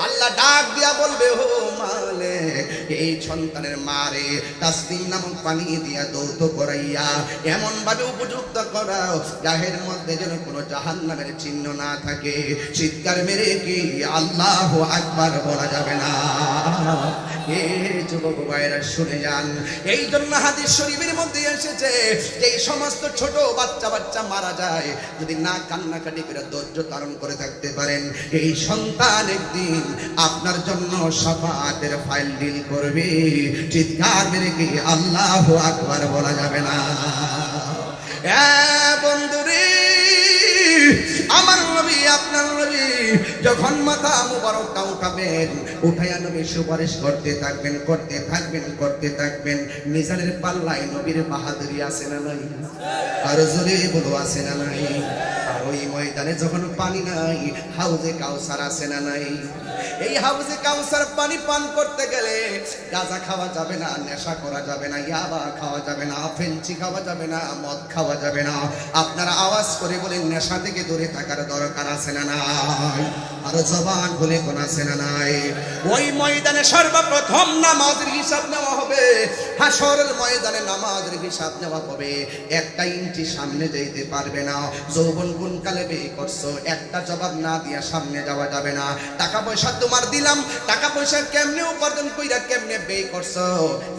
আল্লাহ ডাক দিয়া বলবে ও মালিক এই সন্তানের মারে তাসনিম নামক পানি দিয়া দৌত করাইয়া এমন ভাবে উপযুক্ত করাও গায়ের মধ্যে যেন কোনো জাহান্নামের চিহ্ন না থাকে। চিৎকার মেরে কি আল্লাহু আকবার বলা যাবে না? এ যুবক ভাইরা শুনে যান, এই জন্য হাদিস শরীফের মধ্যে এসেছে যে এই সমস্ত ছোট বাচ্চা মারা যায়, যদি না কান্নাকাটি করে ধৈর্য ধারণ করে থাকতে পারেন, এই সন্তান একদিন আপনার জন্য শাফাআতের ফাইল ডিল করবে। চিৎকার মেরে কি আল্লাহু আকবার বলা যাবে না? বন্ধুরে আমার নবী আপনার নবী যখন মাথা মুবারকটা উঠাবেন, উঠাইয়া নবী সুপারিশ করতে থাকবেন করতে থাকবেন করতে থাকবেন। মিজানের পাল্লায় নবীর বাহাদুরি আছে না নাই? আর জোরে বলো আছে না নাই? আর ওই ময়দানে যখন পানি নাই, হাউজে কাউসার আছে না নাই? এই হাউজে কাউসার পানি পান করতে গেলে গাঁজা খাওয়া যাবে না, নেশা করা যাবে না, ইয়াবা খাওয়া যাবে না, ফেঞ্চি খাওয়া যাবে না, মদ খাওয়া যাবে না। আপনারা আওয়াজ করে বলেন নেশা থেকে দূরে থাকার দরকার আছে না নাই? আর জবান বলে কোন আছে না নাই? ওই ময়দানে সর্বপ্রথম নামাজের হিসাব নেওয়া হবে, হাসরের ময়দানে নামাজের হিসাব নেওয়া হবে। একটা ইঞ্চি সামনে যেতে পারবে না। যৌবন কোন কালে বিয়ে করছো, একটা জবাব না দিয়া সামনে যাওয়া যাবে না। টাকা পয়সা তোমার দিলাম, টাকা পয়সা কেমনে উপার্জন কইরা কেমনে ব্যয় করছো,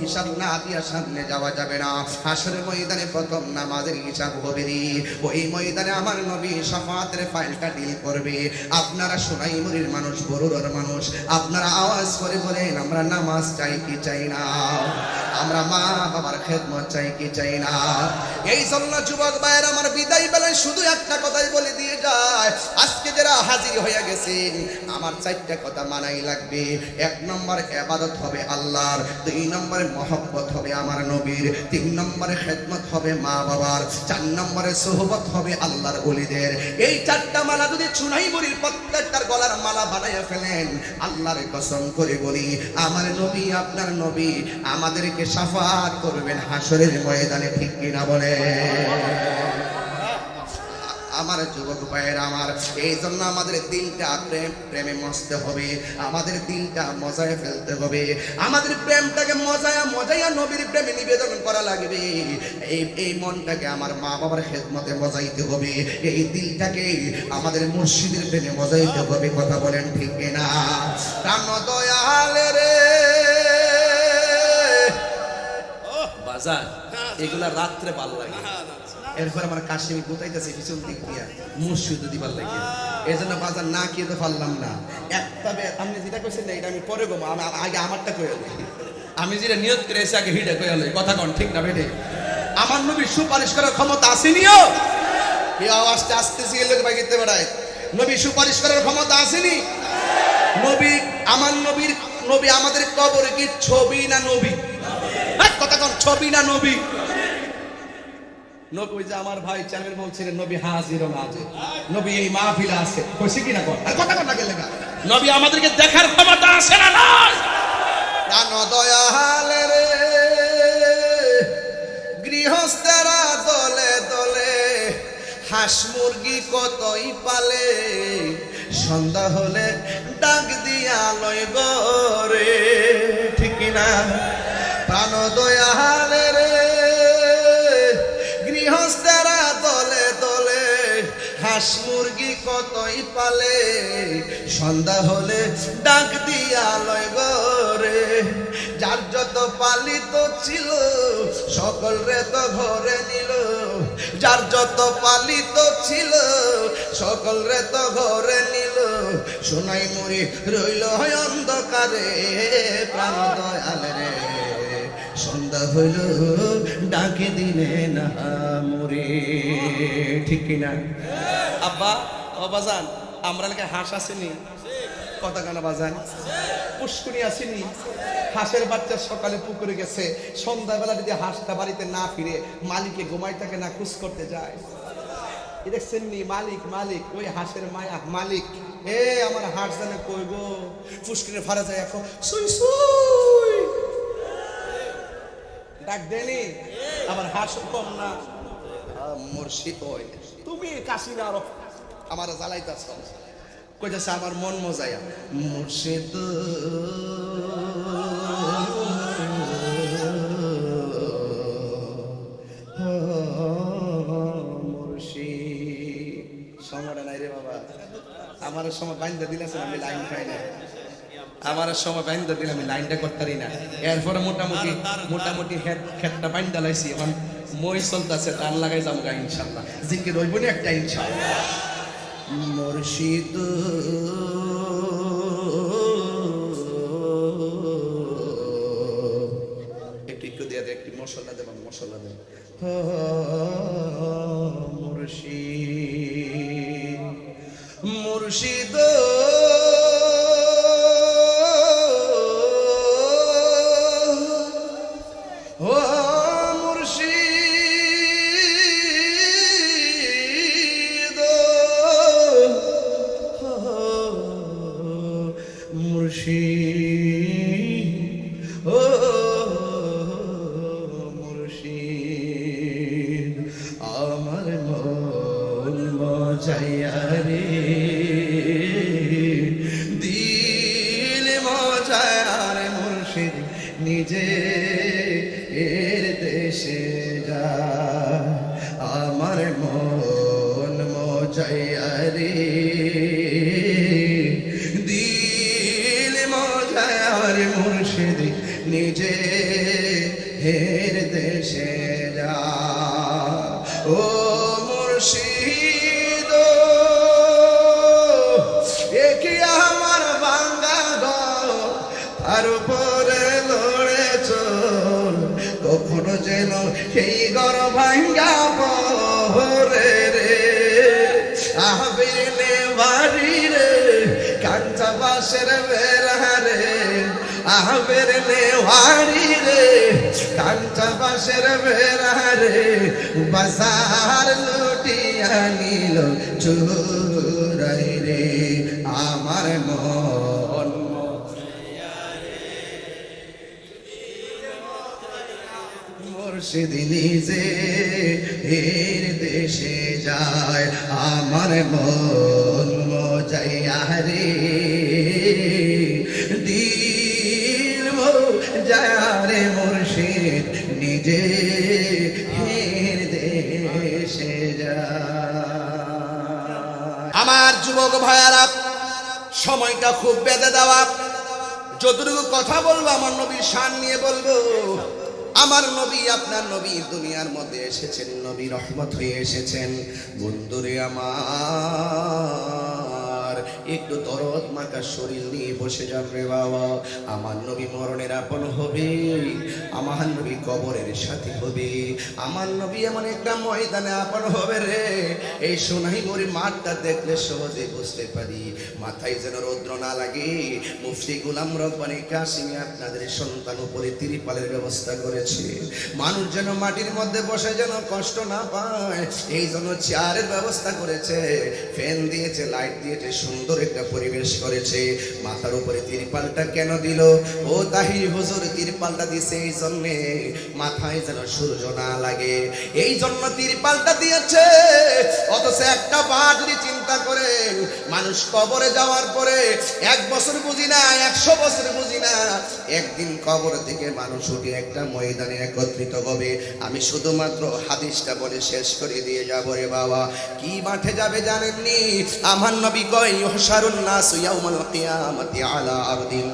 হিসাব না দিয়া সামনে যাওয়া যাবে না। হাসরের ময়দানে প্রথম নামাজের হিসাব হবে। ওই ময়দানে আমার নবী শাফাআতের ফাইলটা ডিল করবে। আপনারা সোনাইমুড়ির মানুষ, বরুড়ার মানুষ, আপনারা আওয়াজ করে বলেন আমরা নামাজ চাই কি চাই না? আমরা মা বাবার খেদমত চাই কি চাই না? এই জন্য যুবক ভাইয়ের আমার বিদায় বেলায় শুধু একটা কথাই বলে দিয়ে যায়, আজকে যারা হাজির হয়ে গেছেন আমার চারটা কথা মানাই লাগবে। 1 নম্বর ইবাদত হবে আল্লাহর, 2 নম্বরে মহব্বত হবে আমার নবীর, 3 নম্বরে খেদমত হবে মা বাবার, 4 নম্বরে সোহবত হবে আল্লাহর ওলিদের। এই 4টা মালা যদি সোনাইমুড়ির প্রত্যেকটার গলার মালা বানাইয়া ফেলেন, আল্লাহর কসম করে বলি আমার নবী আপনার নবী আমাদেরকে শাফাআত করবেন হাসরের ময়দানে। ঠিক কিনা বলে আমার যুবক ভাইয়েরা আমার? এই জন্য আমাদের দিলটা প্রেমে মজতে হবে, আমাদের দিলটা মজায় ফেলতে হবে, আমাদের প্রেমটাকে মজায়া নবীর প্রেমে নিবেদন করা লাগবে। এই মনটাকে আমার মা বাবার খেদমতে মজাইতে হবে, এই দিলটাকে আমাদের মুর্শিদের প্রেমে মজাইতে হবে। কথা বলেন ঠিক না? প্রাণ দয়ালে রে বাজার এগুলা রাত্রে ভালো লাগে, এরপর আমার কাশিমি কোথাইতেছে পিছন দিক দিয়া মুর্শিদ দিবার লাগে, এই জন্য বাজার না খেতে পারলাম না। তবে আপনি যেটা কইছেন না এটা আমি পরে গো, আগে আমারটা কই হলো, আমি যেটা নিয়ত করে এসে আগে হিটা কই হলো। কথা কোন ঠিক না বেটে? আমার নবী সুপারিশ করার ক্ষমতা আসেনিও? এই আওয়াজটা আসতেছি গেলে বাগিতে বেড়ায়, নবী সুপারিশ করার ক্ষমতা আসেনি? নবী আমার নবী আমাদের কবরে কি ছবি না নবী? কথা কোন ছবি না নবী? নবী যে আমার ভাই চেয়ারম্যান বলছিলেন নবী হাজির নাজির, নবী এই মাহফিলে আছে, কইছে কি না? কথা কোন লাগে লাগা নবী আমাদেরকে দেখার ক্ষমতা আছে না নাই? প্রাণ দয়ালে রে গৃহস্থেরা দলে দলে হাঁস মুরগি কতই পালে, সন্ধ্যা হলে ডাক দিয়া লয় গরে। ঠিক না? প্রাণ দয়ালে রে গৃহস্থেরা দলে দলে হাঁস মুরগি কতই পালে, সন্ধ্যা হলে ডাক দিয়া লয় গরে। যার যত পালিত ছিল সকল রে তো ঘরে নিল, যার যত পালিত ছিল সকল রে তো ঘরে নিল। সোনাইমুড়ি রইল অন্ধকারে, প্রাণ দয়ালে রে সন্ধ্যা হইল ডাকে দিলে না মরে। ঠিক কিনা? আব্বা ও বাজান আমরা নাকি হাঁস আসেনি? কথা কেন বাজান? পুষ্কুনি আসেনি? হাঁসের বাচ্চা সকালে পুকুরে গেছে, সন্ধ্যাবেলা যদি হাঁসটা বাড়িতে না ফিরে মালিকে ঘুমাই থাকে না, খুশ করতে যায়। দেখছেন নি মালিক ওই হাঁসের মায়া মালিক, এ আমার হাঁস জানে কই গো? পুষ্কুনি ফারা যায় এখন সুই সুই ডাক দেনি আবার হাসো কম না মুর্শিদ ওই তুমি কাশি না আরো আমার জ্বালাইতাছ কইতাছে আমার মন মজায়া মুর্শিদ মুর্শিদ সময়টা নাই রে বাবা আমার সময় বাইন্দা দিলাছে আমি লাইন পাই না আমার সময় বাইন্দা দিলে আমি লাইনটা করতারি না এরপরে মোটামুটি ক্ষেতটা বাইন্দা লাইছি এখন মই চলতেছে টান লাগাই যাবো গা ইনশাল্লাহ জিকির রইব না একটা ইনশাল্লাহ মুর্শিদ একটু দিয়ে দে একটু মশলা দেব মশলা দেব মুর্শিদ মুর্শিদ ও মুর্শিদ মুর্শিদ ও মুর্শিদ আমার মন মজায়া রে দিল মজায়া রে মুর্শিদ নিজে এর দেশে যা আমার মন মজায়া রে দিল মজায়া রে মুর্শিদ নিজে এর দেশে যা ও মুর্শিদ একি আমার বাঙ্গা আর উপরে লড়ে চল কখনো যেন সেই ঘর ভাঙ্গা পরে রে আহবিনে বাড়ি রে কাঞ্চা বাসের বেড়া রে আহবিনে বাড়ি রে কাঞ্চা বাসের বেড়া রে বাজার লুটিয়া নিল চুরাই রে আমার মন মুর্শিদ নিজে এর দেশে যায় আমার মন মজায়া রে দিল মজায়া রে মুর্শিদ নিজে এর দেশে যায় আমার যুবক ভাইয়ারা সময়টা খুব বেঁধে দেওয়া যতটুকু কথা বলবো আমার নবীর শান নিয়ে বলবো আমার নবী আপনার নবী দুনিয়ার মধ্যে এসেছেন নবী রহমত হয়ে এসেছেন বন্ধুরে আমার একটু দরদ মাখা শরীর নিয়ে বসে যান রে বাবা আমার নবী মরণের আপন হবে আমার নবী কবরের সাথী হবে আমার নবী এমন একটা ময়দানে আপন হবে রে এই সোনাইমুড়ি মাঠটা দেখলে সহজে বুঝতে পারি মাথায় যেন রৌদ্র না লাগে মুফতি গোলাম রব্বানী কাসিমি আপনাদের সন্তান উপরে তিরপালের ব্যবস্থা করেছে মানুষ যেন মাটির মধ্যে বসে যেন কষ্ট না পায় এই জন্য চেয়ারের ব্যবস্থা করেছে ফ্যান দিয়েছে লাইট দিয়েছে সুন্দর একটা পরিবেশ করেছে মাথার উপরে তিরপালটা কেন দিল ও তাহির হুজুর তিরপালটা দিয়েছে এই জন্যে মাথায় যেন সূর্য না লাগে এই জন্য তিরপালটা দিয়েছে অথচ একটা বার যদি চিন্তা করেন মানুষ কবরে যাওয়ার পরে 1 বছর বুঝি না 100 বছর বুঝি না একদিন কবর থেকে মানুষ উঠে একটা ময়দানে একত্রিত হবে আমি শুধুমাত্র হাদিসটা বলে শেষ করে দিয়ে যাব রে বাবা কি মাঠে যাবে জানেননি আমার নবী কয় ইহশারুন নাস ইয়াউমাল কিয়ামাতি আলা আরদিন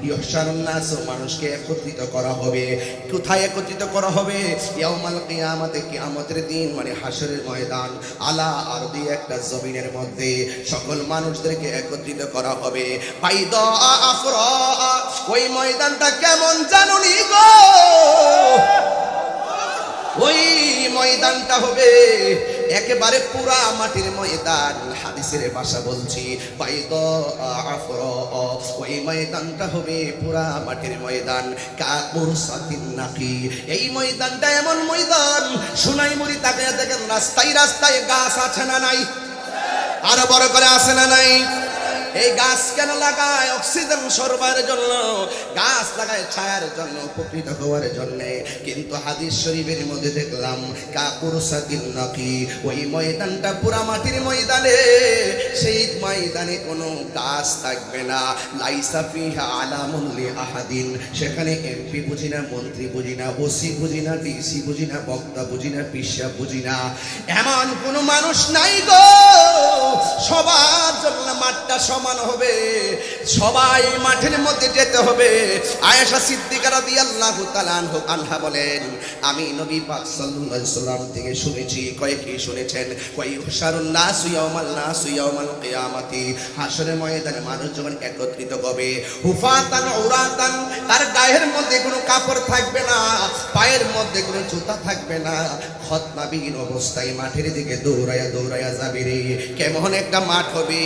ইহশারুন নাস মানুষকে একত্রিত করা হবে কোথায় একত্রিত করা হবে ইয়াউমাল কিয়ামাতে কিয়ামতের দিন মানে হাসরের ময়দান আলা আরদি একটা জমিনের মধ্যে সকল মানুষদেরকে একত্রিত করা হবে বাইদা আফরা ওই ময়দানটা কেমন জানুনি গো ওই ময়দানটা হবে একেবারে পুরা মাটির ময়দান হাদিসের ভাষা বলছি বাইদা আফরা ওই ময়দানটা হবে পুরা মাটির ময়দান কাকুরসাতিন নাকি এই ময়দানটা এমন ময়দান সোনাইমুড়ি তাকিয়ে দেখেন রাস্তায় রাস্তায় গাছ আছে না নাই আরো বড় করে আছে না নাই এই গাছ কেন লাগায়? অক্সিজেন সরবরাহের জন্য, গাছ লাগায় ছায়ার জন্য, উপকৃত হওয়ার জন্য। কিন্তু হাদিস শরীফের মধ্যে দেখলাম কাকুরসাতিন নাকি, ওই ময়দানটা পুরা মাটির ময়দানে, সেই ময়দানে কোনো গাছ থাকবে না। লাইসা ফিহা আলামুন লি আহাদিন, সেখানে এমপি বুঝি না, মন্ত্রী বুঝি না, ওসি বুঝি না, ডিসি বুঝি না, বক্তা বুঝি না, পিসা বুঝি না, এমন কোনো মানুষ নাই গো। সবার জন্য মাঠটা সমান হবে, সবাই মাঠের মধ্যে যেতে হবে। আয়েশা সিদ্দিকা রাদিয়াল্লাহু তাআলা আনহা বলেন, আমি নবী পাক সাল্লাল্লাহু আলাইহি ওয়াসাল্লাম থেকে শুনেছি। কয় কি শুনেছেন? কয় হুশারুন নাসু ইয়াউমাল কিয়ামাতি, হাশরের ময়দানে মানুষ যখন একত্রিত হবে, হুফাতান উরাতান, তার গায়ের মধ্যে কোনো কাপড় থাকবে না, পায়ের মধ্যে কোনো জুতা থাকবে না, খতনাবিহীন অবস্থায় মাঠের দিকে দৌড়ায়া দৌড়ায়া যাবে রে। কেমন একটা মাঠ হবে,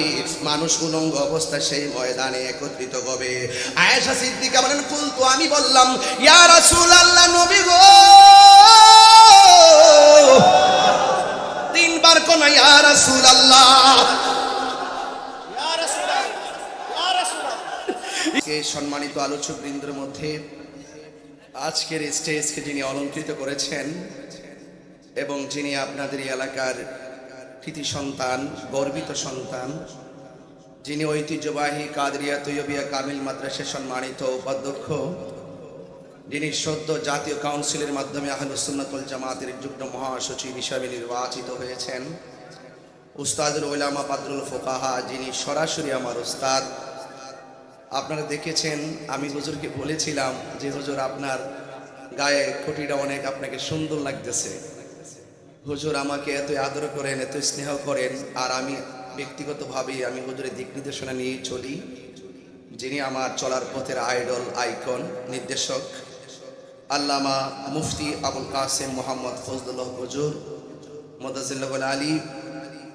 মানুষ উলঙ্গ অবস্থায় সেই ময়দানে একত্রিত হবে। আয়েশা সিদ্দিকা বলেন, কুলতু, আমি বললাম, ইয়া রাসূলুল্লাহ, নবী গো। তিনবার কোন ইয়া রাসূলুল্লাহ। সম্মানিত আলোচক বৃন্দের মধ্যে আজকের স্টেজকে যিনি অলঙ্কৃত করেছেন এবং যিনি আপনাদের এলাকার কৃতি সন্তান, গর্বিত সন্তান, যিনি ঐতিহ্যবাহী কাদরিয়া তৈয়বিয়া কামিল মাদ্রাসার সম্মানিত উপাধ্যক্ষ, যিনি সদ্য জাতীয় কাউন্সিলের মাধ্যমে আহলুস সুন্নাত ওয়াল জামাতের যুগ্ম মহাসচিব হিসাবে নির্বাচিত হয়েছেন, উস্তাদুল উলামা বাদরুল ফুকাহা, যিনি সরাসরি আমার উস্তাদ। আপনারা দেখেছেন, আমি হুজুরকে বলেছিলাম যে হুজুর আপনার গায়ে খুঁটিটা অনেক আপনাকে সুন্দর লাগতেছে। হুজুর আমাকে এত আদর করেন, এত স্নেহ করেন, আর আমি ব্যক্তিগতভাবে আমি হুজুরের দিক নির্দেশনা নিয়ে চলি। যিনি আমার চলার পথের আইডল, আইকন, নির্দেশক আল্লামা মুফতি আবুল কাসেম মোহাম্মদ ফজলুল্লাহ হুজুর মুদাজ্জিলুল আলী,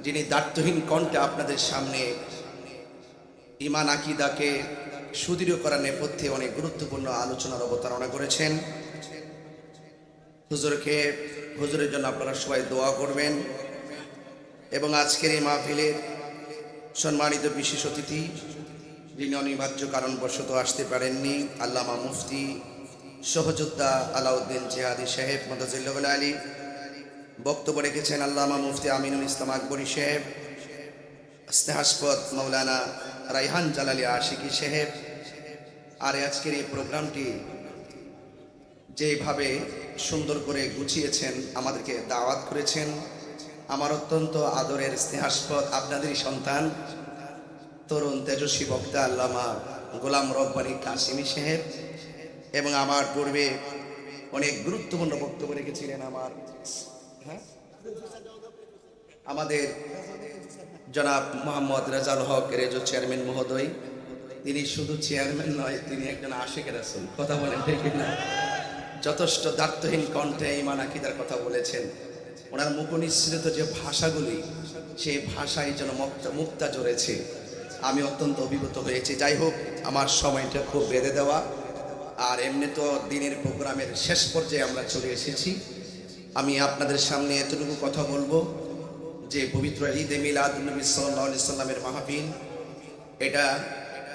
যিনি দায়িত্বহীন কণ্ঠে আপনাদের সামনে ঈমান আকীদাকে সুদৃঢ় করার নেপথ্যে অনেক গুরুত্বপূর্ণ আলোচনার অবতারণা করেছেন। হুজুরের জন্য আপনারা সবাই দোয়া করবেন। এবং আজকের এই মাহফিলের সম্মানিত বিশেষ অতিথি, যিনি অনিবার্য কারণবশত আসতে পারেননি, আল্লামা মুফতি সহযোদ্ধা আলাউদ্দিন জিহাদি সাহেব মুদাজ্জিলুল আলী, বক্তব্য রেখেছেন আল্লামা মুফতি আমিনুল ইসলাম আকবরী সাহেব, স্নেহাস্পদ মৌলানা রাইহান জালালি আশিকি সাহেব। আর আজকের এই প্রোগ্রামটি যেভাবে সুন্দর করে গুছিয়েছেন, আমাদেরকে দাওয়াত করেছেন, আমার অত্যন্ত আদরের স্নেহাস্পদ আপনাদেরই সন্তান, তরুণ তেজস্বী বক্তা আল্লামা গোলাম রব্বানী কাসিমি সাহেব, এবং আমার পূর্বে অনেক গুরুত্বপূর্ণ বক্তব্য রেখেছিলেন আমাদের জনাব মোহাম্মদ রেজাল হক রেজো চেয়ারম্যান মহোদয়। তিনি শুধু চেয়ারম্যান নয়, তিনি একজন আশিক রাসূল। কথা বলেন ঠিক না? যথেষ্ট দায়িত্বহীন কণ্ঠে ঈমান আকীদার কথা বলেছেন। ওনার মুখনিসৃত যে ভাষাগুলি, সেই ভাষায় যেন মুক্তা জড়েছে। আমি অত্যন্ত অভিভূত হয়েছি। যাই হোক, আমার সময়টা খুব বেঁধে দেওয়া, আর এমনি তো দিনের প্রোগ্রামের শেষ পর্যায়ে আমরা চলে এসেছি। আমি আপনাদের সামনে এতটুকু কথা বলবো যে পবিত্র ঈদে মিলাদুন্নবী সাল্লাল্লাহু আলাইহি সাল্লামের মাহফিল, এটা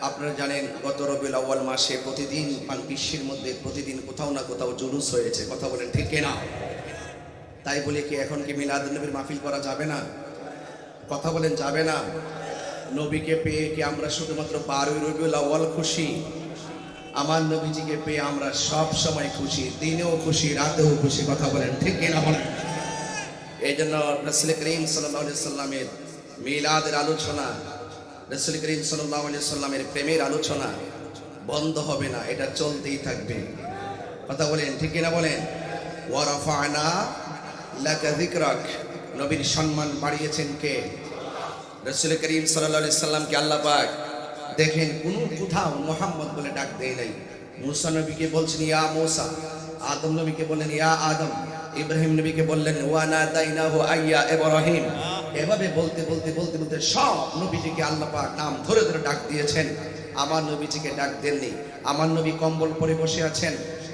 আপনারা জানেন গত রবিউল আউয়াল মাসে প্রতিদিন বিশ্বের মধ্যে প্রতিদিন কোথাও না কোথাও জুলুস হয়েছে। কথা বলেন ঠিক কিনা? তাই বলে কি এখন কি মিলাদুন্নবীর মাহফিল করা যাবে না? কথা বলেন যাবে না? নবীকে পেয়ে কি আমরা শুধুমাত্র 12 রবিউল আউয়াল খুশি? আমার নবীজিকে পেয়ে আমরা সব সময় খুশি, দিনেও খুশি, রাতেও খুশি। কথা বলেন ঠিক কিনা বলেন? এই জন্য রাসূল করিম সাল্লাল্লাহু আলাইহি সাল্লামের মিলাদের আলোচনা, রাসূল করিম সাল্লাল্লাহু আলাইহি সাল্লামের প্রেমের আলোচনা বন্ধ হবে না, এটা চলতেই থাকবে। কথা বলেন ঠিক কিনা বলেন? ওয়া রাফা'না লাকা যিকরাক, নবীর সম্মান বাড়িয়েছেন কে? রাসূল করিম সাল্লাল্লাহু আলাইহি সাল্লামকে আল্লাহ পাক দেখেন কোথাও মুহাম্মদ বলে ডাক দেয় নাই। মুসা নবীকে বলছেন ইয়া মুসা, আদম নবীকে বললেন ইয়া আদম, ইব্রাহিম নবীকে বললেন ওয়া নাদাইনাহু আইয়া ইব্রাহিম। এভাবে বলতে বলতে বলতে বলতে সব নবীজিকে আল্লাহ পাক নাম ধরে ধরে ডাক দিয়েছেন। আমার নবীজিকে ডাক দেননি। আমার নবী কম্বল পরে বসে আছেন,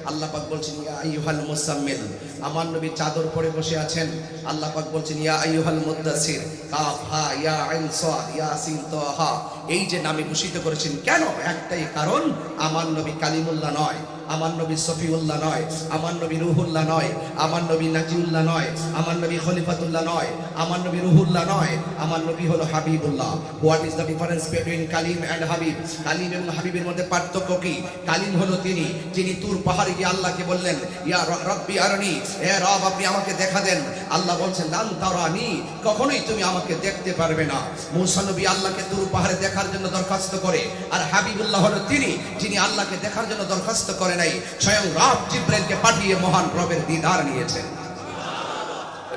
আল্লাহ পাক বলছেন ইয়া আইয়ুহাল মুসাম্মিল, আমার নবী চাদর পরে বসে আছেন। আল্লাহ পাক বলছেন ইয়া আইয়ুহাল মুদ্দাসির, কাফ হা ইয়া আইন সাদ ইয়াসিন তাহা, এই যে নামে ভূষিত করেছেন কেন? একটাই কারণ, আমার নবী কালিমুল্লাহ নয়, আমার নবী সফিউল্লাহ নয়, আমার নবী রুহুল্লাহ নয়, আমার নবী নাজিউল্লাহ নয়, আমার নবী খলিফাতুল্লাহ নয়, আমার নবী রুহুল্লাহ নয়, আমার নবী হলো হাবিবুল্লাহ। What is the difference between কালিম এন্ড হাবিব? কালিম এবং হাবিবের মধ্যে পার্থক্য কি? কালিম হলো তিনি যিনি তুর পাহাড়ে গিয়ে আল্লাহকে বললেন ইয়া রব্বি আরনি, হে রব আপনি আমাকে দেখা দেন। আল্লাহ বলছেন লান তারানি, কখনোই তুমি আমাকে দেখতে পারবে না। মুসা নবী আল্লাহকে তুর পাহাড়ে দেখার জন্য দরখাস্ত করে, আর হাবিবুল্লাহ হলো তিনি যিনি আল্লাহকে দেখার জন্য দরখাস্ত করে নাই, স্বয়ং রব জিবরাইলকে পাঠিয়ে মহান রবের দিদার নিয়েছেন।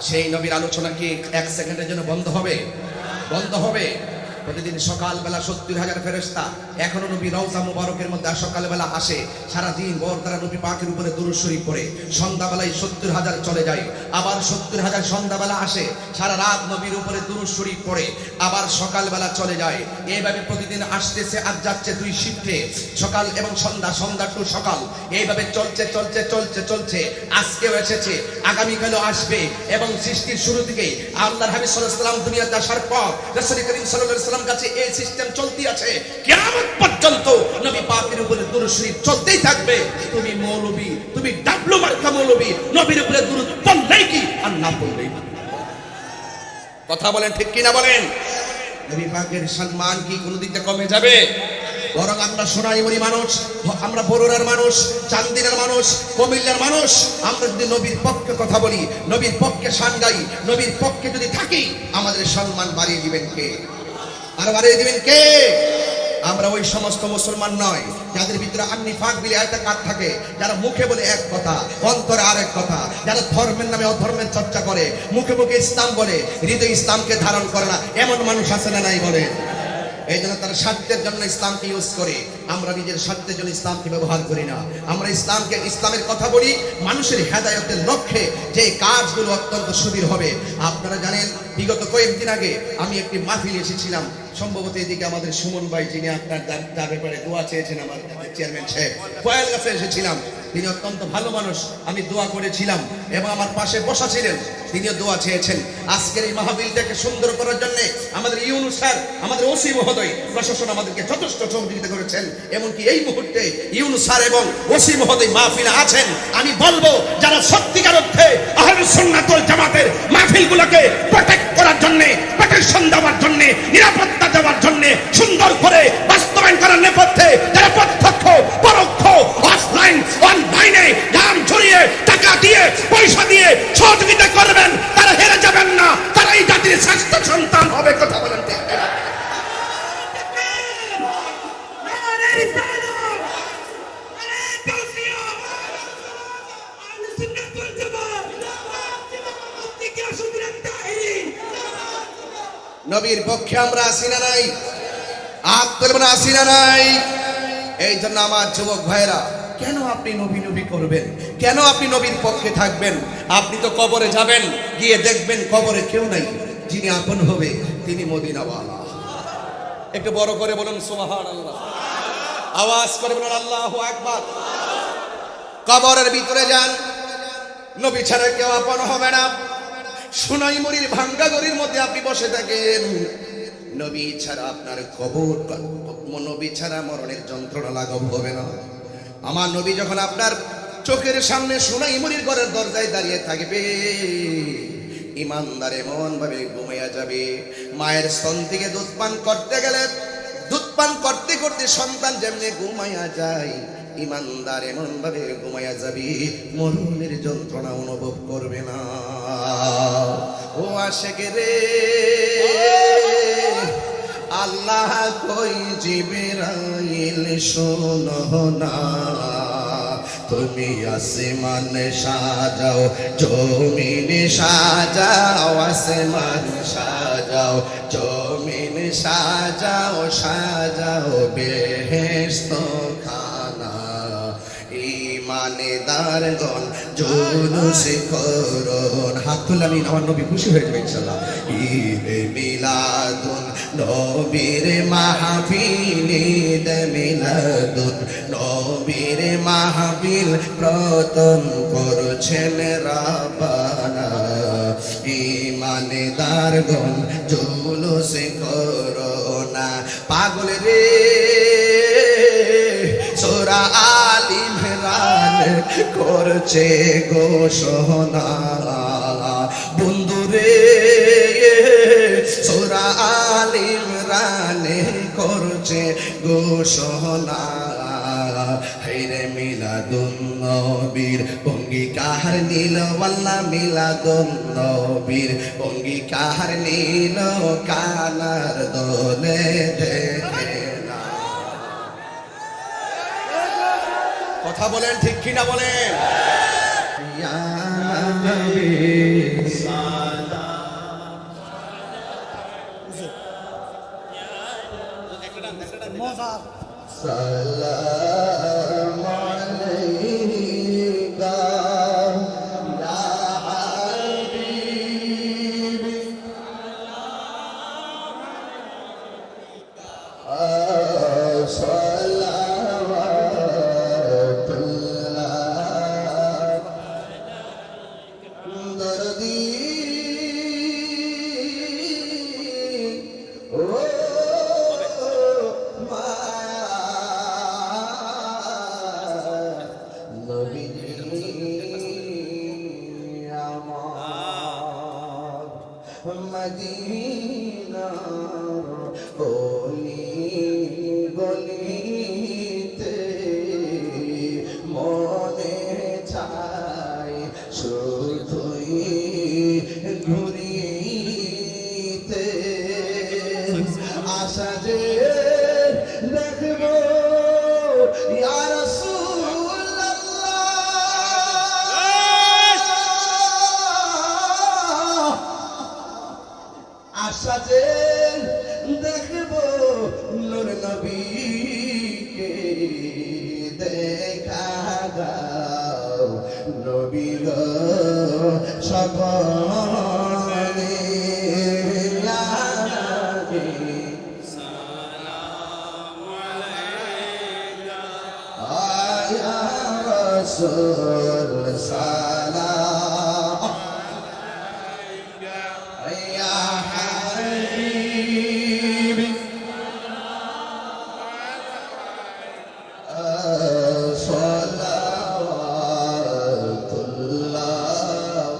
সেই নবীর আলোচনা কি এক সেকেন্ডের জন্য বন্ধ হবে? বন্ধ হবে? প্রতিদিন সকালবেলা 70,000 ফেরেশতা এখনো নবী রওজা মুবারকের মধ্যে সকালবেলা আসে, সারাদিন ভোর তারা নবী পাকের উপরে দুরূদ শরীফ পড়ে। সন্ধ্যাবেলায় 70,000 চলে যায়, আবার 70,000 সন্ধ্যাবেলা আসে, সারা রাত নবীর উপরে দুরূদ শরীফ পড়ে, আবার সকালবেলা চলে যায়। এইভাবে প্রতিদিন আসতেছে আর যাচ্ছে দুই শিফটে, সকাল এবং সন্ধ্যা, সন্ধ্যা টু সকাল, এইভাবে চলছে চলছে চলছে চলছে। আজকেও এসেছে, আগামীকালও আসবে, এবং সৃষ্টির শুরু থেকেই আল্লাহর হাবিব সাল্লাল্লাহু আলাইহি ওয়াসাল্লাম দুনিয়াতে আসার পর রাসূল করিম সাল্লাল্লাহু আলাইহি ওয়াসাল্লাম কাছে এই সিস্টেম চলতি আছে, কিয়ামত পর্যন্ত নবী পাকের উপরে দুরূদ শরীফ চলতেই থাকবে। তুমি মৌলবী, তুমি ডাবলু মার্কা মৌলবী, নবীর উপরে দুরূদ পড়লেই কি আর না পড়লেই কি? কথা বলেন ঠিক কি না বলেন? নবী পাকের সম্মান কি কোনো দিকে কমে যাবে? বরং আমরা সোনাইমুড়ি মানুষ, আমরা বরুড়ার মানুষ, চান্দিনার মানুষ, কুমিল্লার মানুষ, আমরা যদি নবীর পক্ষে কথা বলি, নবীর পক্ষে শান গাই, নবীর পক্ষে যদি থাকি, আমাদের সম্মান বাড়িয়ে দিবেন কে? আর বাড়িয়ে দিবেন কে? আমরা ওই সমস্ত মুসলমান নয় যাদের ভিতরে নিফাক বিল ইতিকাদ থাকে, যারা মুখে বলে এক কথা অন্তরে আরেক কথা, যারা ধর্মের নামে অধর্মের চর্চা করে, মুখে মুখে ইসলাম বলে হৃদয়ে ইসলামকে ধারণ করে না, এমন মানুষ আছে না নাই বলে? এই জন্য তারা স্বার্থের জন্য ইসলামকে ইউজ করে, আমরা নিজের স্বার্থের জন্য ইসলামকে ব্যবহার করি না। আমরা ইসলামের কথা বলি মানুষের হেদায়েতের লক্ষ্যে, যে কাজগুলো অত্যন্ত সুদীর হবে। আপনারা জানেন বিগত কয়েকদিন আগে আমি একটি মাহফিলে এসেছিলাম, সম্ভবত এদিকে আমাদের সুমন ভাই যিনি আপনার তার ব্যাপারে দোয়া চেয়েছেন, আমার চেয়ারম্যান সাহেব ফয়েল কাছে এসেছিলাম, তিনি অত্যন্ত ভালো মানুষ, আমি দোয়া করেছিলাম এবং আমার পাশে বসা ছিলেন, তিনিও দোয়া চেয়েছেন। আজকের এই মাহফিলটাকে সুন্দর করার জন্য আমাদের ইউনুস স্যার, আমাদের ওসি মহোদয়, প্রশাসন আমাদেরকে যথেষ্ট সহযোগিতা করেছেন। এমনকি এই মুহূর্তে ইউনুস স্যার এবং ওসি মহোদয় মাহফিলে আছেন। আমি বলবো যারা সত্যিকার অর্থে আহলুস সুন্নাত ওয়াল জামাতের মাহফিলগুলোকে প্রোটেক্ট করার জন্য, প্রোটেকশন দেওয়ার জন্য, নিরাপত্তা দেওয়ার জন্য, সুন্দর করে বাস্তবায়ন করার নেপথ্যে যারা প্রত্যক্ষ পরোক্ষ অফলাইন অনলাইনে দাম ছড়িয়ে টাকা দিয়ে পয়সা দিয়ে সহযোগিতা করবেন, তারা হেরে যাবেন না, তারা এই জাতির শ্রেষ্ঠ সন্তান হবে। কথা বলেন ঠিক কিনা? নবীর পক্ষে আমরা আসি না নাই? আপ করবেন আসি না নাই? এই জন্য আমার যুবক ভাইরা, কেন আপনি নবী নবী করবেন? কেন আপনি নবীর পক্ষে থাকবেন? আপনি তো কবরে যাবেন, গিয়ে দেখবেন কবরে কেউ নাই, যিনি আপন হবে তিনি মদিনাওয়ালা। একটু বড় করে বলুন সুবহানাল্লাহ, আওয়াজ করে বলুন আল্লাহু আকবার। কবরের ভিতরে যান, নবী ছাড়া কেউ আপন হবে না। সোনাইমুড়ির ভাঙ্গা গড়ির মধ্যে আপনি বসে থাকেন, নবী ছাড়া আপনার কবর, নবী ছাড়া মরণের যন্ত্রণা লাঘব হবে না। আমার নবী যখন আপনার চোখের সামনে সোনাইমুড়ির ঘরের দরজায় দাঁড়িয়ে থাকবে, ইমানদার এমন ভাবে ঘুমাইয়া যাবে। মায়ের স্তন থেকে দুধ পান করতে গেলে, দুধ পান করতে করতে সন্তান যেমনি ঘুমাইয়া যায়, ইমানদার এমন ভাবে ঘুমাইয়া যাবে, মরণের যন্ত্রণা অনুভব করবে না। ও আশেক রে, আল্লাহ কই জিবরাইল শোনো না, তুমি আসমান সাজাও, জমিন সাজাও, আসমান সাজাও, জমিন সাজাও, সাজাও বেহেশত খানা। ইমানদারগণ জুলুস করুন। হাত তুললে আমার নবী খুশি হয়ে যাবে ইনশাআল্লাহ। ঈদে মিলাদুন নবীর মাহফিল, ঈদে মিলাদুন নবীর মাহফিল প্রতন করছেন রাব্বানা। ইমানদারগণ জুলুস করোনা। পাগল রে সূরা আল ইমরান করছে ঘোষণা। বন্ধুরে সূরা আল ইমরান করছে ঘোষণা। হেরে মিলাদুন নবীর অঙ্গীকার নীল ওয়াল্লা, মিলাদুন নবীর অঙ্গীকার নীল কানার দোলে দেখে না। কথা বলেন ঠিক কিনা বলেন? ইয়া নবী সালাম আলাইকা ইয়া হাবিবি সালাওয়াতুল্লাহ দরদি ও মদিনা ওলি গলিতে মনে চাই শুধুই ঘুরিতে। আশা যে দেখবো ইয়া রাসূলুল্লাহ, আশা যে দেখবো নূর নবীকে। দেখা দাও নবী গো সকলে। ইয়া নবী সালাম আলাইকা ইয়া রাসূল সালাম আলাইকা ইয়া হাবিবি সালাওয়াতুল্লাহ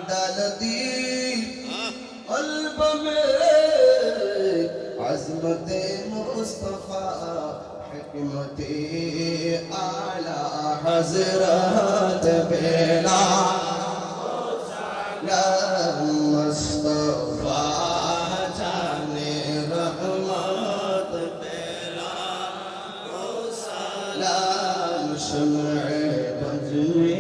দালতি قلب में عظمت मुस्तफा हिकमत आला हजरत बेला मुस्तफा जाने रहमत बेला सलाम शम्ए बजमी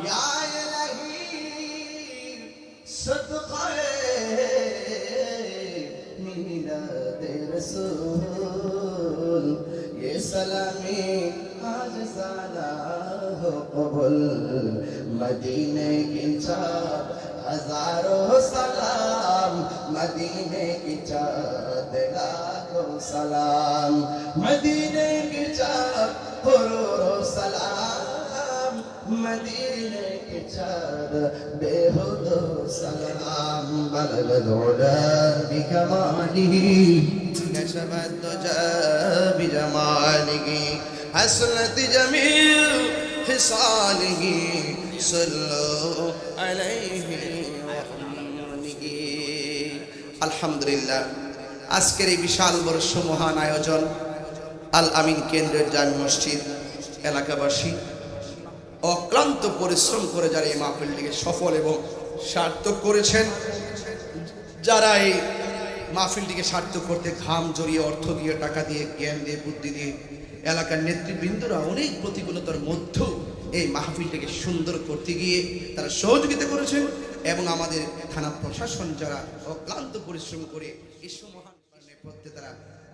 या इलाही सदक़े मिलाद रसूल ये सलामी आज साला हो कबूल। मदीने की चाँद हजारों सलाम, मदीने की चाँद लाखों सलाम, मदीने की चाँद करोड़ों सलाम, मदीने की चाँद बेहुदो सलाम। बलगल उला बिकमालिही कशफ الدجى بجماله حسنت جميع خصاله صلوا عليه وآله। আলহামদুলিল্লাহ, আজকের এই বিশাল বড় মহান আয়োজন আল আমিন কেন্দ্রের জামি মসজিদ এলাকাবাসী অক্লান্ত পরিশ্রম করে যারা এই মাহফিলটিকে সফল এবং সার্থক করেছেন, যারা এই মাহফিলটিকে সার্থক করতে ঘাম জড়িয়ে, অর্থ দিয়ে, টাকা দিয়ে, জ্ঞান দিয়ে, বুদ্ধি দিয়ে, এলাকার নেতৃবৃন্দরা অনেক প্রতিকূলতার মধ্যেও এই মাহফিলটিকে সুন্দর করতে গিয়ে তারা সহযোগিতা করেছেন, এবং আমাদের থানা প্রশাসন যারা অক্লান্ত পরিশ্রম করে এই মহান পথে তারা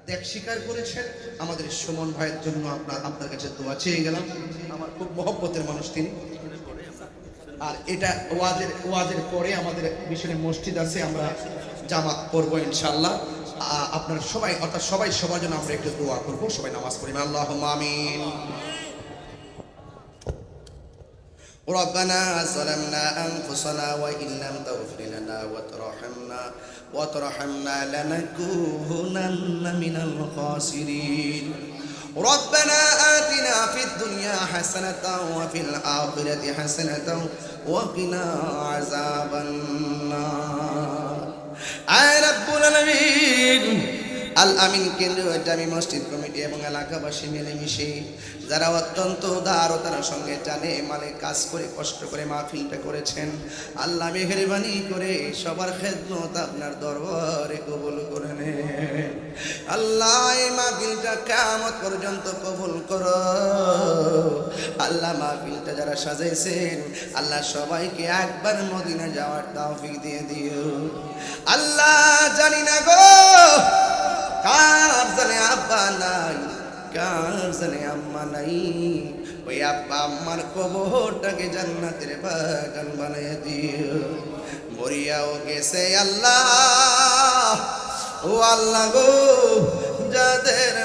ত্যাগ স্বীকার করেছেন। আমাদের সুমন ভাইয়ের জন্য আপনার কাছে দোয়া চেয়ে গেলাম। আমার খুব মহব্বতের মানুষ তিনি। আর এটা ওয়াজের পরে আমাদের মিশনে মসজিদ আছে, আমরা জামাত পড়বো ইনশাআল্লাহ। আপনারা সবাই অর্থাৎ সবার জন্য আমরা একটু দোয়া করবো, সবাই নামাজ পড়ি আল্লাহুম্মা আমিন। ربنا ظلمنا أنفسنا وإن لم تغفر لنا وترحمنا لنكونن من الخاسرين ربنا آتنا في الدنيا حسنة وفي الآخرة حسنة وقنا عذاب النار يا رب العالمين আল আমিন কেন্দ্রীয় জামি মসজিদ কমিটি এবং এলাকাবাসী মিলেমিশে যারা অত্যন্ত উদারতার সঙ্গে জানে মানে কাজ করে কষ্ট করে মাহফিলটা করেছেন, আল্লাহ মেহেরবানি করে সবার খেদমত আপনার দরবারে কবুল করে নেন। আল্লাহ এই মাহফিলটা কিয়ামত পর্যন্ত কবুল করো। আল্লাহ মাহফিলটা যারা সাজাইছেন আল্লাহ সবাইকে একবার মদিনা যাওয়ার তৌফিক দিয়ে দিও। আল্লাহ জানি না গো কার জানে আব্বা নাই, কার জানে আম্মা নাই, ওই আব্বা আম্মার কবরটাকে জান্নাতের বাগান বানিয়ে দিও। মরিয়াও গেছে আল্লাহ, ও আল্লাহ গো যাদের